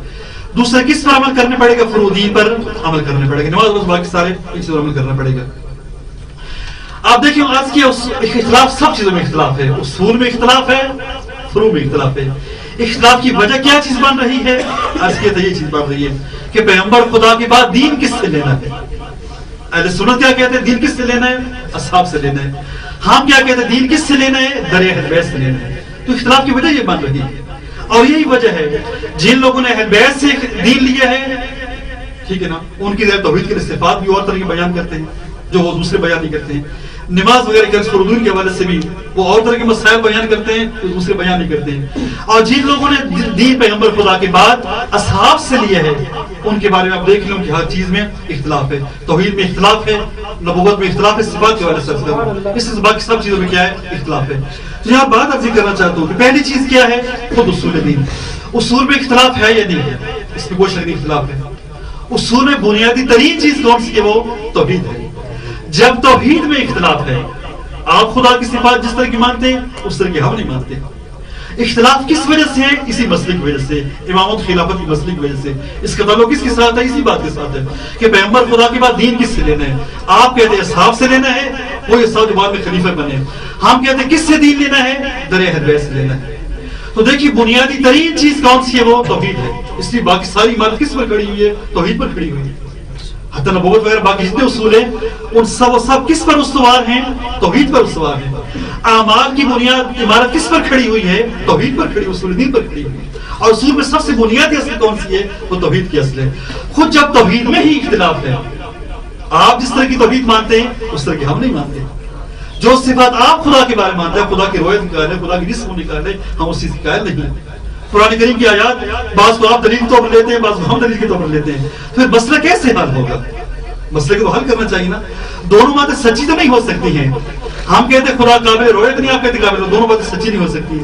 دوسرا کس پر عمل کرنا پڑے گا؟ فروع دین پر عمل کرنا پڑے گا. نماز روز باقی سارے اس پر عمل کرنا پڑے گا. آپ دیکھیں آج کی اختلاف سب چیزوں میں اختلاف ہے. اصول میں اختلاف ہے, فروع میں اختلاف ہے. اختلاف کی وجہ کیا چیز بن رہی ہے؟ آج کی یہ چیز بن رہی ہے کہ پیغمبر خدا کے بعد دین کس سے لینا ہے. اہل سنت کیا کہتے ہیں؟ دین کس سے لینا ہے؟ اصحاب سے لینا ہے. ہم کیا کہتے ہیں؟ دین کس سے لینا ہے؟ دریا اہل بیت سے لینا ہے. تو اختلاف کی وجہ یہ بن رہی ہے. اور یہی وجہ ہے جن لوگوں نے اہل بیت سے دین لیا ہے, ٹھیک ہے نا, ان کی توحید کے صفات بھی اور طرح کے بیان کرتے ہیں جو وہ دوسرے بیان نہیں کرتے ہیں. نماز وغیرہ کے فروض کے حوالے سے بھی وہ اور طرح کے مسائل بیان کرتے ہیں جو دوسرے بیان نہیں کرتے ہیں. اور جن لوگوں نے دین پیغمبر خدا کے بعد اصحاب سے لیا ہے ان کے بارے میں آپ دیکھ لیں کہ ہر چیز میں اختلاف ہے. توحید میں اختلاف ہے, نبوت میں اختلاف ہے, صفات کے حوالے سے اس سے باقی سب چیزوں میں کیا ہے؟ اختلاف ہے. تو یہاں بات ارض کرنا چاہتا ہوں کہ پہلی چیز کیا ہے؟ خود اصول دین. اصول میں اختلاف ہے یا نہیں ہے؟ اس میں کوئی شک نہیں اختلاف ہے. اصول میں بنیادی ترین چیز کون سی ہے؟ وہ توحید ہے. جب توحید میں اختلاف ہے, آپ خدا کی صفات جس طرح کی مانتے ہیں اس طرح کی ہم نہیں مانتے. اختلاف کس وجہ سے ہے؟ اسی مسئلے کی وجہ سے, امامت خلافت کی مسئلے کی وجہ سے. اس کا تعلق کس کے ساتھ ہے؟ اسی بات کے ساتھ ہے کہ پیغمبر خدا کے بعد دین کس سے لینا ہے. آپ کہتے ہیں اصحاب سے لینا ہے, وہ اصحاب جو بعد میں خلیفہ بنے. ہم کہتے ہیں کس سے دین لینا ہے؟ دریا اہل بیت سے لینا ہے. تو دیکھیے بنیادی ترین چیز کون سی ہے؟ وہ توحید ہے. اس لیے باقی ساری عمارت کس پر کھڑی ہوئی ہے؟ توحید پر کھڑی ہوئی ہے. حتی نبوت وغیرہ باقی جتنے اصول ہیں ان سب کس پر استوار ہیں؟ توحید پر استوار ہیں. اعمال کی بنیاد عمارت کس پر کھڑی ہوئی ہے؟ توحید پر کھڑی, اصول دین پر کھڑی ہوئی ہے. اور اصول میں سب سے بنیادی اصل کون سی ہے؟ وہ توحید کی اصل ہے. خود جب توحید میں ہی اختلاف ہے, آپ جس طرح کی توحید مانتے ہیں اس طرح کی ہم نہیں مانتے. جو صفات آپ خدا کے بارے میں مانتے ہیں, خدا کی رویت نکال ہے, خدا کی جسم نکال ہے, ہم اس چیز کی قائل نہیں ہیں. قرآن کریم کی آیات بعض کو آپ دلیل کے طور پر لیتے ہیں, بعض کو ہم دلیل کے طور پر لیتے ہیں. پھر مسئلہ کیسے حل ہوگا؟ مسئلے کو حل کرنا چاہیے نا. دونوں باتیں سچی تو نہیں ہو سکتی ہیں. ہم کہتے ہیں خدا قابل رویت نہیں, آپ کہتے قابل, دونوں باتیں سچی نہیں ہو سکتی ہیں.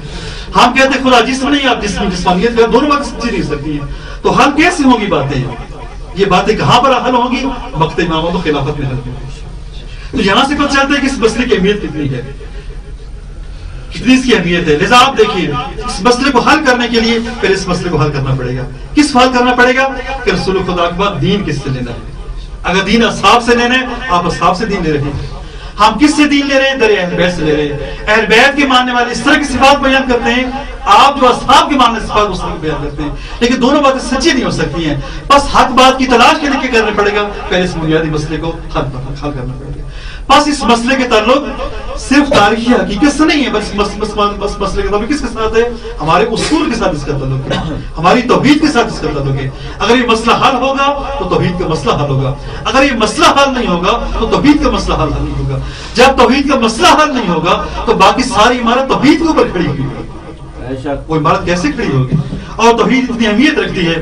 ہم کہتے ہیں خدا جسم نہیں, آپ جسمانیت, دونوں باتیں سچی نہیں ہو سکتی ہیں. تو حل کیسے ہوگی باتیں؟ یہ باتیں کہاں پر حل ہوگی؟ وقت امامت و خلافت میں حل ہوگی. تو یہاں سے پتہ چلتا ہے کہ اس مسئلے کی اہمیت کتنی ہے, کتنی اس کی اہمیت ہے. لہٰذا آپ دیکھیے اس مسئلے کو حل کرنے کے لیے پہلے اس مسئلے کو حل کرنا پڑے گا. کس حل کرنا پڑے گا؟ کہ رسول خدا کے بعد دین کس سے لینا ہے. اگر دین اصحاب سے لینا ہے, آپ اصحاب سے دین لے رہے ہیں. ہم کس سے دین لے رہے ہیں؟ دریا اہل بیت سے لے رہے ہیں. اہل بیت کے ماننے والے اس طرح کی صفات بیان کرتے ہیں, آپ جو اصحاب کے ماننے صفات اس طرح بیان کرتے ہیں. لیکن دونوں باتیں سچی نہیں ہو سکتی ہیں. بس حق بات کی تلاش کے لیے کرنا پڑے گا, پہلے اس بنیادی مسئلے کو حل کرنا پڑے گا. بس اس مسئلے کے تعلق صرف تاریخی حقیقت سے نہیں ہے, بس مسئلے کا تعلق کس کے ساتھ ہے؟ ہمارے اصول کے ساتھ اس کا تعلق ہے, ہماری توحید کے ساتھ اس کا تعلق ہے. اگر یہ مسئلہ حل ہوگا تو توحید کا مسئلہ حل ہوگا. اگر یہ مسئلہ حل نہیں ہوگا تو توحید کا مسئلہ حل نہیں ہوگا. جب توحید کا مسئلہ حل نہیں ہوگا تو باقی ساری عمارت توحید کے اوپر کھڑی ہوگی. وہ عمارت کیسے کھڑی ہوگی؟ اور توحید اتنی اہمیت رکھتی ہے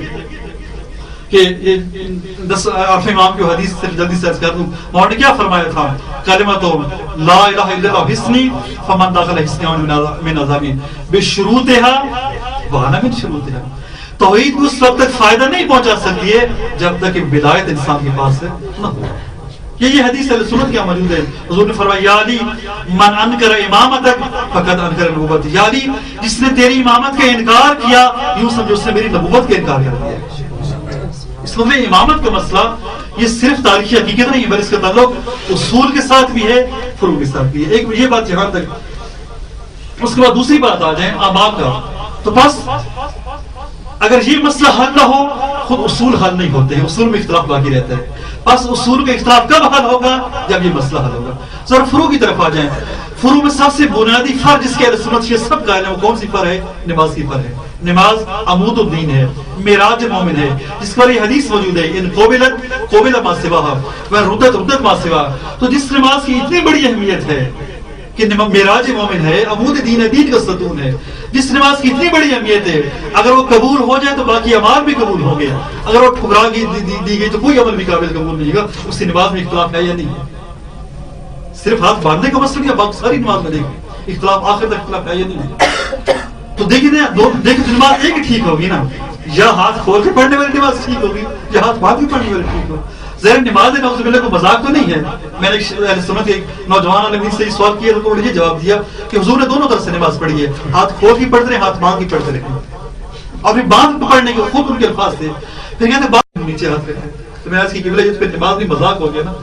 کہ 10 امام کی حدیث سے جلدی سے عرض کر دوں. انہوں نے کیا فرمایا تھا؟ کلمۃ لا الہ الا اللہ حسنی فمن دخل حسنی من عذابی بشروطها وانا من شروطها. توحید کو اس وقت تک فائدہ نہیں پہنچا سکتی ہے جب تک کہ ولایت انسان کے پاس نہ ہو. یہ حدیث اہل سنت کیا موجود ہے. حضور نے فرمایا یا علی من انکر امامتک فقد انکر نبوت. یا علی جس نے تیری امامت کا انکار کیا یوں سمجھو اس نے میری نبوت کا انکار کر دیا. اس میں امامت کا مسئلہ یہ صرف تاریخی حقیقت نہیں ہے بلکہ اس کا تعلق اصول کے ساتھ بھی ہے, فروع کے ساتھ بھی ہے. ایک یہ بات یہاں تک. اس کے بعد دوسری بات آ جائیں آباب کا. تو بس اگر یہ مسئلہ حل نہ ہو, خود اصول حل نہیں ہوتے ہیں, اصول میں اختلاف باقی رہتا ہے. بس اصول کا اختلاف کب حل ہوگا؟ جب یہ مسئلہ حل ہوگا. ذرا فروع کی طرف آ جائیں. فروع میں سب سے بنیادی فرض جس کے اہل سنت یہ سب قائل ہیں, وہ کون سی فرض ہے؟ نماز کی فرض ہے. نماز عمود الدین ہے, معراج مومن ہے, جس پر یہ حدیث موجود ہے ان قوبلت ما سواہا وردت ما سواہا. تو جس نماز کی اتنی بڑی اہمیت ہے کہ معراج مومن ہے, عمود دین ہے, دین کا ستون ہے, جس نماز کی اتنی بڑی اہمیت ہے, اگر وہ قبول ہو جائے تو باقی اعمال بھی قبول ہو گیا. اگر وہ ٹھکرا دی گئی تو کوئی عمل بھی قابل قبول نہیں گا. اس کی نماز میں اختلاف ہے یا نہیں ہے؟ صرف ہاتھ باندھنے کا مسئلہ یا باقی ساری نماز میں دیکھیں اختلاف, آخر تک اختلاف ہے یا نہیں ہے؟ تو دیکھیں نماز ایک ٹھیک ہوگی نا, یا ہاتھ کھول کے پڑھنے والی نماز ٹھیک ہوگی یا ہاتھ باندھ کے پڑھنے والی ٹھیک ہوگی. ظاہر نماز نعوذ باللہ کو مذاق تو نہیں ہے. میں نے اہل سنت کے ایک نوجوان عالم سے سوال کیا تو انہوں نے یہ جواب دیا کہ حضور نے دونوں طرح سے نماز پڑھی ہے, ہاتھ کھول کے پڑھتے رہے, ہاتھ باندھ کے پڑھتے رہے, اور پھر باندھ پکڑنے کے خود ان کے الفاظ تھے, پھر کہتے باندھ نیچے ہاتھ رکھتے. تو میں آج کی قبلہ یہ پھر نماز بھی مذاق ہو گیا نا.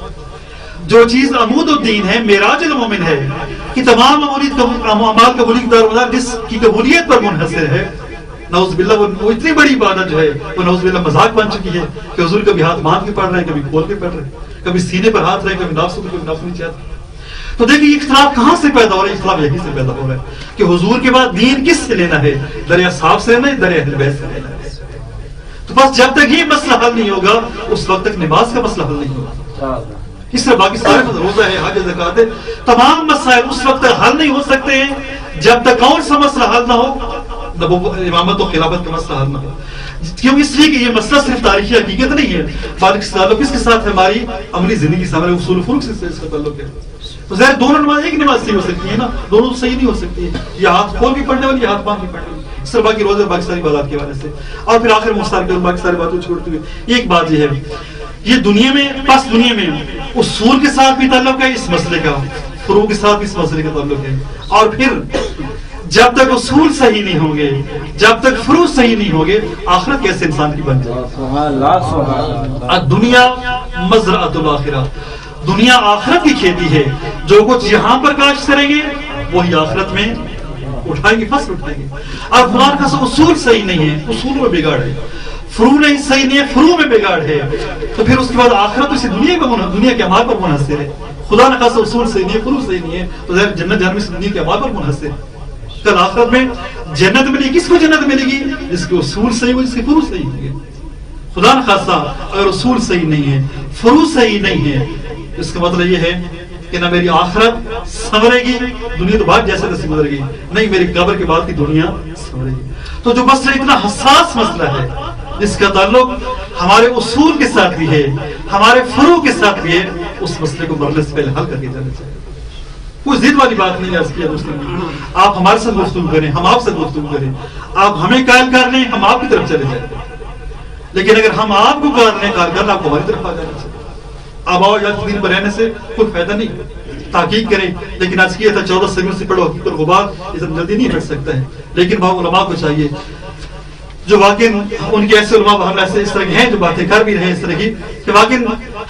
جو چیز عمود الدین ہے, معراج المومن ہے, کہ تمام اعمال قبولی کی دارمدار جس کی قبولیت پر منحصر ہے, نعوذ باللہ وہ اتنی بڑی عبادت جو ہے وہ نعوذ باللہ مذاق بن چکی ہے کہ حضور کبھی ہاتھ باندھ کے پڑھ رہے ہیں, کبھی کھول کے پڑھ رہے ہیں, کبھی سینے پر ہاتھ رہے, کبھی ناف سے, کبھی ناف نیچے آتے. تو دیکھیں یہ اختلاف کہاں سے پیدا ہو رہا ہے؟ اختلاف یہی سے پیدا ہو رہا ہے کہ حضور کے بعد دین کس سے لینا ہے, دریا صاحب سے لینا ہے, دریا اہل بیت سے لینا ہے. تو بس جب تک یہ مسئلہ حل نہیں ہوگا اس وقت تک نماز کا مسئلہ حل نہیں ہوگا. اس طرح باقی سارے روزہ ہے, حج, زکات ہے, تمام مسائل اس وقت تک حل نہیں ہو سکتے ہیں جب تک کون سا مسئلہ حل نہ ہو, امامت و خلافت کا مسئلہ حل نہ ہو. کیوں؟ اس لیے کہ یہ مسئلہ صرف تاریخی حقیقت نہیں ہے, بلکہ تعلق اس کے ساتھ ہماری عملی زندگی سے, ہمارے اصول فروغ سے اس کا تعلق ہے. تو ظاہر دونوں نماز ایک نماز صحیح ہو سکتی ہے نا, دونوں صحیح نہیں ہو سکتی ہے, یہ ہاتھ کھول کے پڑھنے والی, یہ ہاتھ باندھ کے پڑھنے والی, اس طرح باقی روزے باقی ساری باتوں کے حوالے سے. اور پھر آخر مختار کے باقی ساری باتوں چھوڑتے ہوئے ایک بات یہ ہے, یہ دنیا میں پس دنیا میں اصول کے ساتھ بھی تعلق ہے اس مسئلے کا, فروع کے ساتھ بھی اس مسئلے کا تعلق ہے. اور پھر جب تک اصول صحیح نہیں ہوں گے, جب تک فروع صحیح نہیں ہوں گے, آخرت کیسے انسان کی بن جائے؟ دنیا مزرعۃ الاخرہ, دنیا آخرت کی کھیتی ہے. جو کچھ یہاں پر کاشت کریں گے وہی آخرت میں اٹھائیں گے, فصل اٹھائیں گے. اور قرآن کا اصول صحیح نہیں ہے, اصول میں بگاڑ ہے, فروع نہیں صحیح نہیں ہے, فروع میں بگاڑ ہے, تو پھر اس کے بعد آخرت اسی دنیا کے اعمال پر منحصر ہے. خدا نہ خاصا اصول صحیح نہیں ہے, فروع صحیح نہیں ہے, تو ظاہر جنت جہنم اس دنیا کے اعمال پر منحصر ہے. کل آخرت میں جنت ملے گی, کس کو جنت ملے گی؟ جس کے اصول صحیح ہو, جس کے فروع صحیح ہوں گے. خدا نہ خاصا اگر اصول صحیح نہیں ہے, فروع صحیح نہیں ہے, اس کا مطلب یہ ہے کہ نہ میری آخرت سنورے گی, دنیا تو بات جیسے تیسے گزرے گی, نہیں میری قبر کے بعد کی دنیا سنورے گی. تو جو مسئلہ اتنا حساس مسئلہ ہے, جس کا تعلق ہمارے اصول کے ساتھ بھی ہے, ہمارے فروع کے ساتھ بھی ہے, اس مسئلے کو مرنے سے پہلے حل کر کے جانا چاہیے. کوئی ضد والی بات نہیں عرض کیا دوستوں, آپ ہمارے ساتھ گفتگو کریں, ہم آپ سے گفتگو کریں, آپ ہمیں قائل کر لیں, ہم آپ کی طرف چلے جائیں. لیکن اگر ہم آپ کو قائل نہیں کر آپ کو ہماری طرف آ جانا چاہیے. آپ آؤ یا دین پر رہنے سے کوئی فائدہ نہیں, تحقیق کریں. لیکن آج کیا تھا 14 صدیوں سے پڑھو حقیقت الغبار, یہ سب جلدی نہیں ہٹ سکتا ہے. لیکن وہاں علماء کو چاہیے جو واقعی ان کے ایسے علماء ہم ایسے اس طرح کے ہیں جو باتیں کر بھی رہے ہیں اس طرح کی, کہ واقعی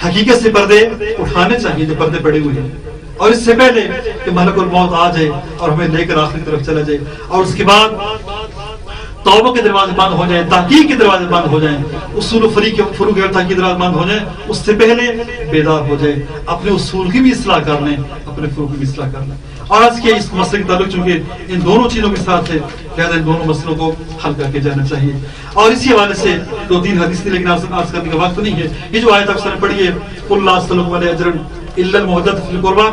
حقیقت سے پردے اٹھانے چاہیے جو پردے پڑے ہوئے ہیں, اور اس سے پہلے کہ ملک الموت آ جائے اور ہمیں لے کر آخر کی طرف چلا جائے, اور اس کے بعد توبہ کے دروازے بند ہو جائیں, تحقیق کے دروازے بند ہو جائیں, اصول و فروع کے تحقیق کے دروازے بند ہو جائیں, اس سے پہلے بیدار ہو جائے, اپنے اصول کی بھی اصلاح کر لیں, اپنے فروع کی بھی اصلاح کر لیں. اور آج کے اس مسئلے کا تعلق چونکہ ان دونوں چیزوں کے ساتھ ہے, لہٰذا ان دونوں مسئلوں کو حل کر کے جانا چاہیے. اور اسی حوالے سے 2-3 حدیث تھی, لیکن آج کرنے کا وقت نہیں ہے. یہ جو آیت آپ نے پڑھی ہے اللہ صلی اللہ علیہ اجرن الا المودۃ فی القربى,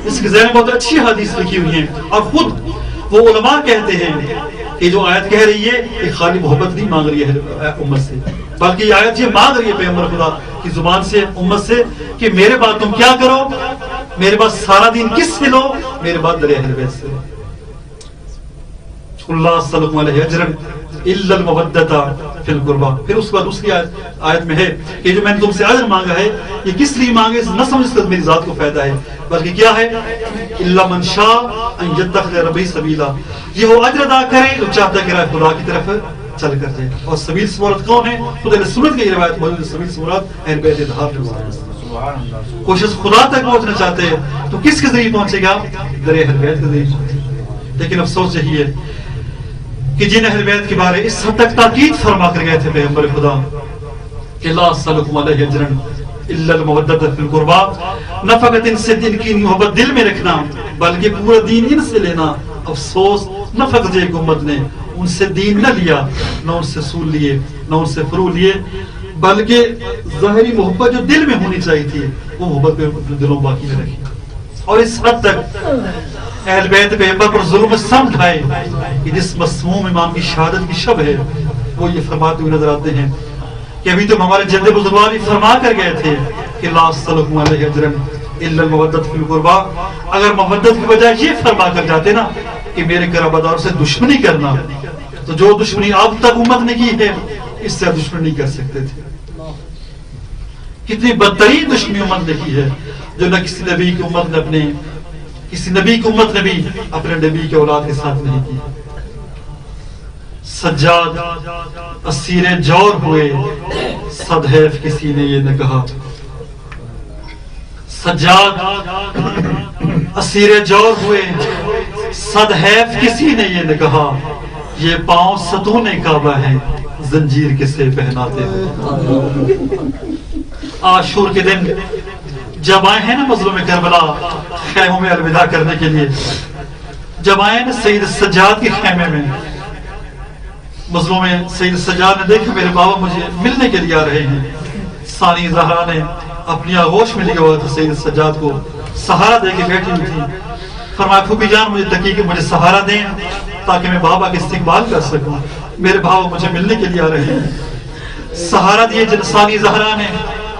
اس کے ذہن میں بہت اچھی حدیث لکھی ہوئی ہیں, اور خود وہ علماء کہتے ہیں کہ جو آیت کہہ رہی ہے یہ خالی محبت نہیں مانگ رہی ہے امت سے, بلکہ یہ آیت یہ مانگ رہی ہے پیغمبر خدا کی زبان سے امت سے کہ میرے بعد تم کیا کرو, میرے بعد سارا دین کس سے لو, میرے بعد دریا اہل بیت سے لو. اللہ صلی اللہ علیہ اجرن الا المودۃ فی القربى. پھر اس کے بعد دوسری آیت میں ہے کہ جو میں نے تم سے اجر مانگا ہے یہ کس لیے مانگے, نہ سمجھ کر میری ذات کو فائدہ ہے, بلکہ کیا ہے الا من شاء ان یتخذ ربی سبیلا, یہ وہ اجر ادا کرے جو چاہتا ہے کہ راہ خدا کی طرف چل کر جائے. اور سبیل سے مراد کون ہے؟ خدا نے سنت کی روایت موجود ہے, سبیل سے مراد اہل بیت اطہار. کوشش خدا تک پہنچنا چاہتے ہیں تو کس کے ذریعے پہنچے گا؟ دریا اہل بیت کے ذریعے. لیکن افسوس یہی ہے کہ جن اہل بیت کے بارے اس حد تک تاکید فرما کر گئے تھے پیغمبر خدا کہ لا اسألکم علیہ اجرا الا المودۃ فی القربى, نہ فقط ان سے دین کی محبت دل میں رکھنا بلکہ پورا دین ان سے لینا. افسوس نہ فقط ایک امت نے ان سے دین نہ لیا, نہ ان سے اصول لیے, نہ ان سے فروع لیے, بلکہ ظاہری محبت جو دل میں ہونی چاہیے تھی وہ محبت پہ دلوں باقی نہ رکھی. اور اس حد تک اہل بیت پیغمبر پر ظلم سمجھ آئے کہ جس مسموم امام کی شہادت کی شب ہے وہ یہ فرماتے ہوئے نظر آتے ہیں کہ ابھی تم ہمارے جد بزرگوار فرما کر گئے تھے کہ لا اسألکم علیہ اجرا الا المودۃ فی القربى, اگر محبت کی بجائے یہ فرما کر جاتے نا کہ میرے قرابہ داروں سے دشمنی کرنا, تو جو دشمنی اب تک امت نے کی ہے اس سے دشمنی نہیں کر سکتے تھے. کتنی بدترین دشمنی امت نے کی ہے جو نہ کسی نبی کی امت نے کسی نبی کی امت نے بھی اپنے نبی کے اولاد کے ساتھ نہیں کی. سجاد اسیر جور ہوئے صد حیف کسی نے یہ نہ کہا. سجاد اسیر جور ہوئے صد حیف کسی نے یہ نہ کہا. یہ پاؤں ستون کعبہ ہے زنجیر کسے پہناتے ہیں. عاشور کے دن جب آئے ہیں نا مظلوم کربلا خیموں میں الوداع کرنے کے لیے، جب آئے نا سید سجاد کے خیمے میں، مظلوم سید سجاد نے دیکھا میرے بابا مجھے ملنے کے لیے آ رہے ہیں. ثانی زہرا نے اپنی آغوش میں لیا ہوا تھا سید سجاد کو، سہارا دے کے بیٹھی ہوئی تھی. فرمایا پھوپھی جان مجھے تکی کہ مجھے سہارا دیں تاکہ میں بابا کے استقبال کر سکوں، میرے بابا مجھے ملنے کے لیے آ رہے ہیں. سہارا دیے ثانی زہرا نے،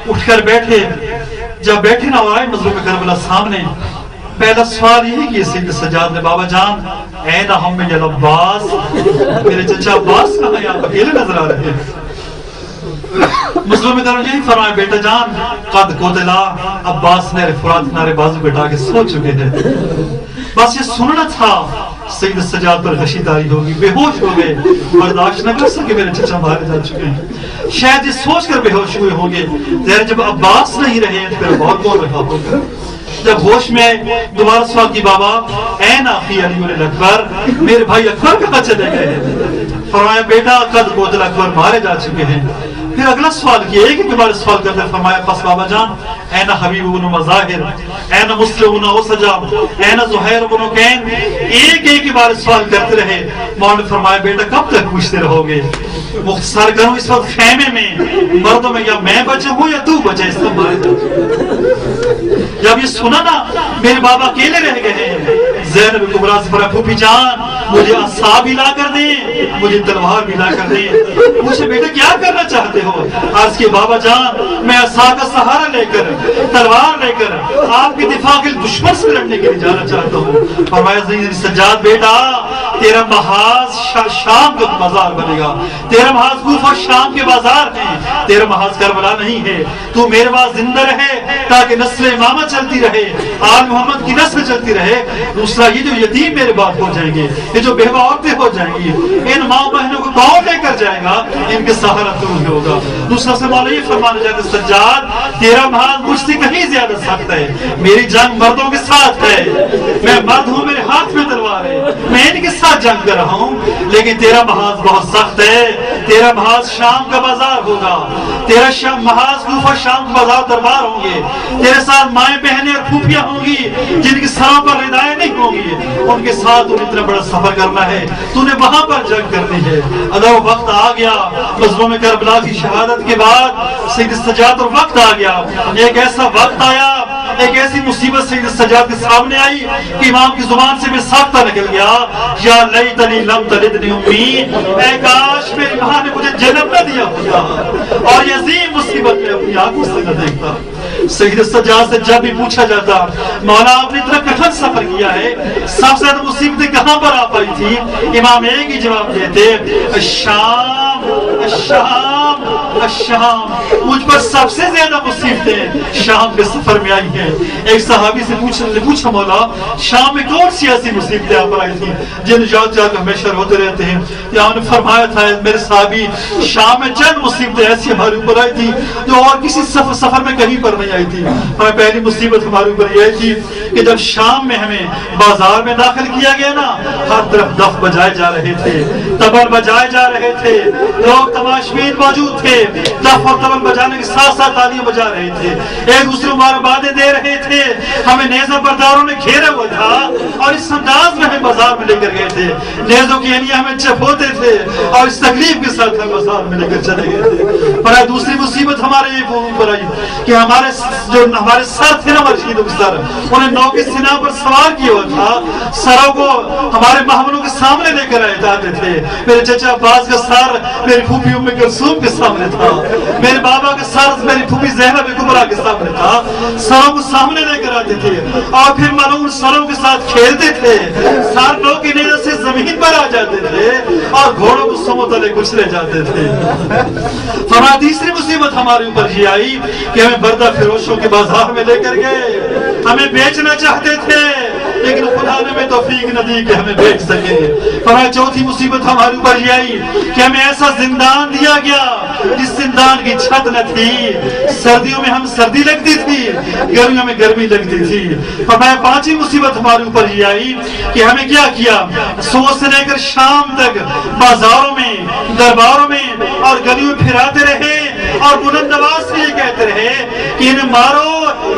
اٹھ کر بیٹھے. جب بیٹھے نہ آئے مظلوم کربلا سامنے، پہلا سوال یہ کہ سید سجاد نے بابا جان این ہم یا عباس، میرے چچا عباس کہاں ہیں؟ آپ اکیلے نظر آ رہے ہیں. مظلوم کربلا یہی فرمایا بیٹا جان قد قتلا، عباس نے فرات کنارے بازو بٹا کے سو چکے ہیں. بس یہ سننا تھا سید سجاد پر غشی داری ہوگی، بے ہوش ہو گئے، برداشت نہ کر سکے میرے چچا مارے جا چکے ہیں. شاید یہ سوچ کر بے ہوش ہوئے ہوں گے ظاہر جب عباس نہیں رہے تو پھر بہت کون رہا ہوگا. جب ہوش میں دوبارہ سوال کی بابا این آخی علی الاکبر، میرے بھائی اکبر کہاں چلے گئے ہیں؟ فرمایا بیٹا قد قتل اکبر مارے جا چکے ہیں. پھر اگلا سوال کیا ایک ہی دوبارہ سوال کرتے فرمایا پس بابا جان این حبیب بن مظاہر، این مسلم بن اسجا، این زہیر بن کین، ایک ایک بار سوال کرتے رہے. مولانا نے فرمایا بیٹا کب تک پوچھتے رہو گے؟ مختصر کروں اس وقت خیمے میں مردوں میں یا میں بچے ہوں یا تو بچے، اس کا مارے جا. جب یہ سنا نا میرے بابا اکیلے رہ گئے ہیں، زینب کبریٰ سے فرمایا پھوپھی جان مجھے عصا بھی لا کر دیں، مجھے تلوار بھی لا کر دیں. پوچھے بیٹا کیا کرنا چاہتے ہو؟ عرض کی بابا جان میں عصا کا سہارا لے کر تلوار لے کر آپ کی دفاع کے دشمن سے لڑنے کے لیے جانا چاہتا ہوں. فرمایا سجاد بیٹا تیرا محاذ شام کا بازار بنے گا، تیرا محاذ کوفہ شام کے بازار ہیں، تیرا محاذ کربلا نہیں ہے. تو میرے پاس زندہ رہے تاکہ نسل امامہ چلتی رہے، آل محمد کی نسل چلتی رہے. دوسرا یہ جو یتیم میرے بعد ہو جائیں گے، یہ جو بیوہ عورتیں ہو جائیں گی، ان ماں بہنوں کو کون لے کر جائے گا؟ ان کے سہارا تو نہیں ہوگا. دوسرا سے مولا یہ فرمانا چاہتے سجاد تیرا محاذ مجھ سے کہیں زیادہ سخت ہے، میری جنگ مردوں کے ساتھ ہے، میں مرد ہوں، میرے ہاتھ میں تلوار ہے، میں ان کے ساتھ جنگ کر رہا ہوں. لیکن تیرا محاذ بہت سخت ہے، تیرا محاذ شام کا بازار ہوگا، تیرا محاذ کوفہ شام کا بازار دربار ہوں گے، تیرے ساتھ مائیں بہنیں اور پھوپھیاں ہوں گی جن کی سروں پر ردائیں نہیں ہوں گی، ان کے ساتھ تو اتنا بڑا سفر کرنا ہے، تو نے وہاں پر جنگ کرنی ہے. اگر وہ وقت آ گیا مظلوم کربلا کی شہادت کے بعد سید سجاد اور وقت آ گیا، ایک ایسا وقت آیا، ایک ایسی مصیبت سید سجاد کے سامنے آئی کہ امام کی زبان سے میں ساختہ نکل گیا یا لیتنی لم تلدنی امی، اے کاش میری ماں نے مجھے جنم نہ دیا ہوتا اور یہ عظیم مصیبت میں اپنی آنکھوں سے نہ دیکھتا. سید سجاد سے جب بھی پوچھا جاتا مولا آپ نے اتنا کٹھن سفر کیا ہے، سب سے زیادہ مصیبتیں کہاں پر آ پائی تھی؟ امام ایک ہی جواب دیتے الشام الشام الشام، مجھ پر سب سے زیادہ مصیبتیں شام کے سفر میں آئی ہیں. ایک صحابی سے پوچھا مولا شام میں کون سی ایسی مصیبتیں آپ پر آئی تھی جن یاد جا کر ہمیشہ روتے رہتے ہیں؟ یا نے فرمایا تھا میرے صحابی شام میں چند مصیبتیں ایسی ہمارے اوپر آئی تھی جو اور کسی سفر میں کہیں پر نہیں آئی تھی. ہمیں پہلی مصیبت ہمارے اوپر یہ تھی کہ جب شام میں ہمیں بازار میں داخل کیا گیا نا، ہر طرف دف بجائے جا رہے تھے، تبل بجائے جا رہے تھے، لوگ تماشبین موجود تھے، دف اور تبل بجانے کے ساتھ ساتھ تالیاں بجا رہے تھے، ایک دوسرے مبارکبادیں دے رہے تھے. ہمیں نیزہ برداروں نے گھیرا ہوا تھا اور اس انداز میں ہمیں بازار میں لے کر گئے تھے، نیزوں کی انیاں ہمیں چپوتے تھے اور اس تکلیف کے ساتھ ہمیں بازار میں لے کر چلے گئے تھے. پر دوسری مصیبت ہمارے اوپر آئی کہ ہمارے سر تھے نا مرشید کے سر، انہیں نو کی سنا پر سوار کیا ہوا تھا، سروں کو ہمارے محملوں کے سامنے لے کر آئے جاتے تھے. میرے چچا عباس کا سر میری پھوپھی ام کلثوم کے سامنے تھا، میرے بابا کا سر میری پھوپھی زینب کبریٰ کے سامنے تھا، سروں کو سامنے لے کر آتے تھے اور پھر ملعون سروں کے ساتھ کھیلتے تھے، سر نو کی نیزے سے زمین پر آ جاتے تھے اور گھوڑوں کو سمو تلے کچلے جاتے تھے۔ فرمایا تیسری مصیبت ہمارے اوپر یہ آئی کہ ہمیں بردہ فروشوں کے بازار میں لے کر گئے، ہمیں بیچنا چاہتے تھے لیکن خدا نے ہمیں توفیق نہ دی کہ ہمیں بیچ سکے۔ فرمایا چوتھی مصیبت ہمارے اوپر یہ آئی کہ ہمیں ایسا زندان دیا گیا جس زندان کی چھت نہ تھی، سردیوں میں ہم سردی لگتی تھی، گرمیوں میں گرمی لگتی تھی۔ فرمایا پانچویں مصیبت ہمارے اوپر یہ آئی کہ ہمیں کیا کیا، صبح سے لے کر شام تک بازاروں میں، درباروں میں اور گلیوں میں پھراتے رہے اور بلند آواز سے یہ کہتے رہے کہ انہیں مارو،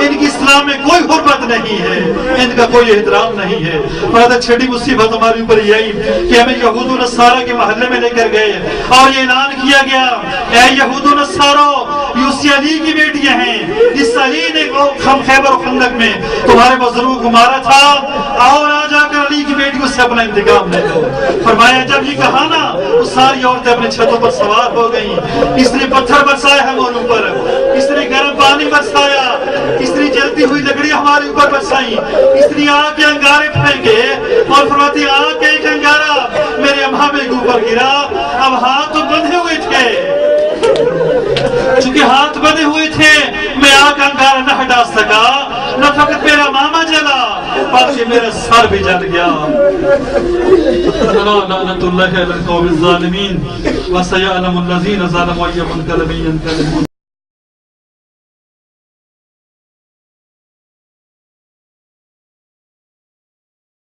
ان کی اسلام میں کوئی حرمت نہیں ہے، ان کا کوئی احترام نہیں ہے۔ فرمایا چھٹی مصیبت ہمارے اوپر یہ آئی کہ ہمیں یہود و نصارہ کے محلے میں لے کر گئے اور یہ اعلان کیا گیا، اے یہود و نصارو، یوسی علی کی بیٹیاں ہیں، جس علی نے خیبر و خندق میں تمہارے بزرگوں کو مارا تھا، آؤ آ جا کر علی کی بیٹیوں سے اپنا انتقام لے لو۔ فرمایا جب یہ کہا نا وہ ساری عورتیں اپنے چھتوں پر سوار ہو گئیں، کس نے پتھر برسایا ہمارے اوپر، کس نے گرم پانی برسایا، کس نے جلتی ہوئی لکڑی ہمارے اوپر برسائی، کس نے آگ کے انگارے پھینکے اور فرماتی آگ کا ایک انگارہ میرے امامے کے اوپر گرا۔ اب ہاتھ تو بندھے ہوئے تھے، چونکہ ہاتھ بندھے ہوئے تھے میں آگ کا انگارہ نہ ہٹا سکا، نہ فقط میرا ماما جلا بلکہ میرا سر بھی جل گیا۔ لعنت اللہ علی القوم الظالمین وسیعلم الذین ظلموا ای منقلب ینقلبون۔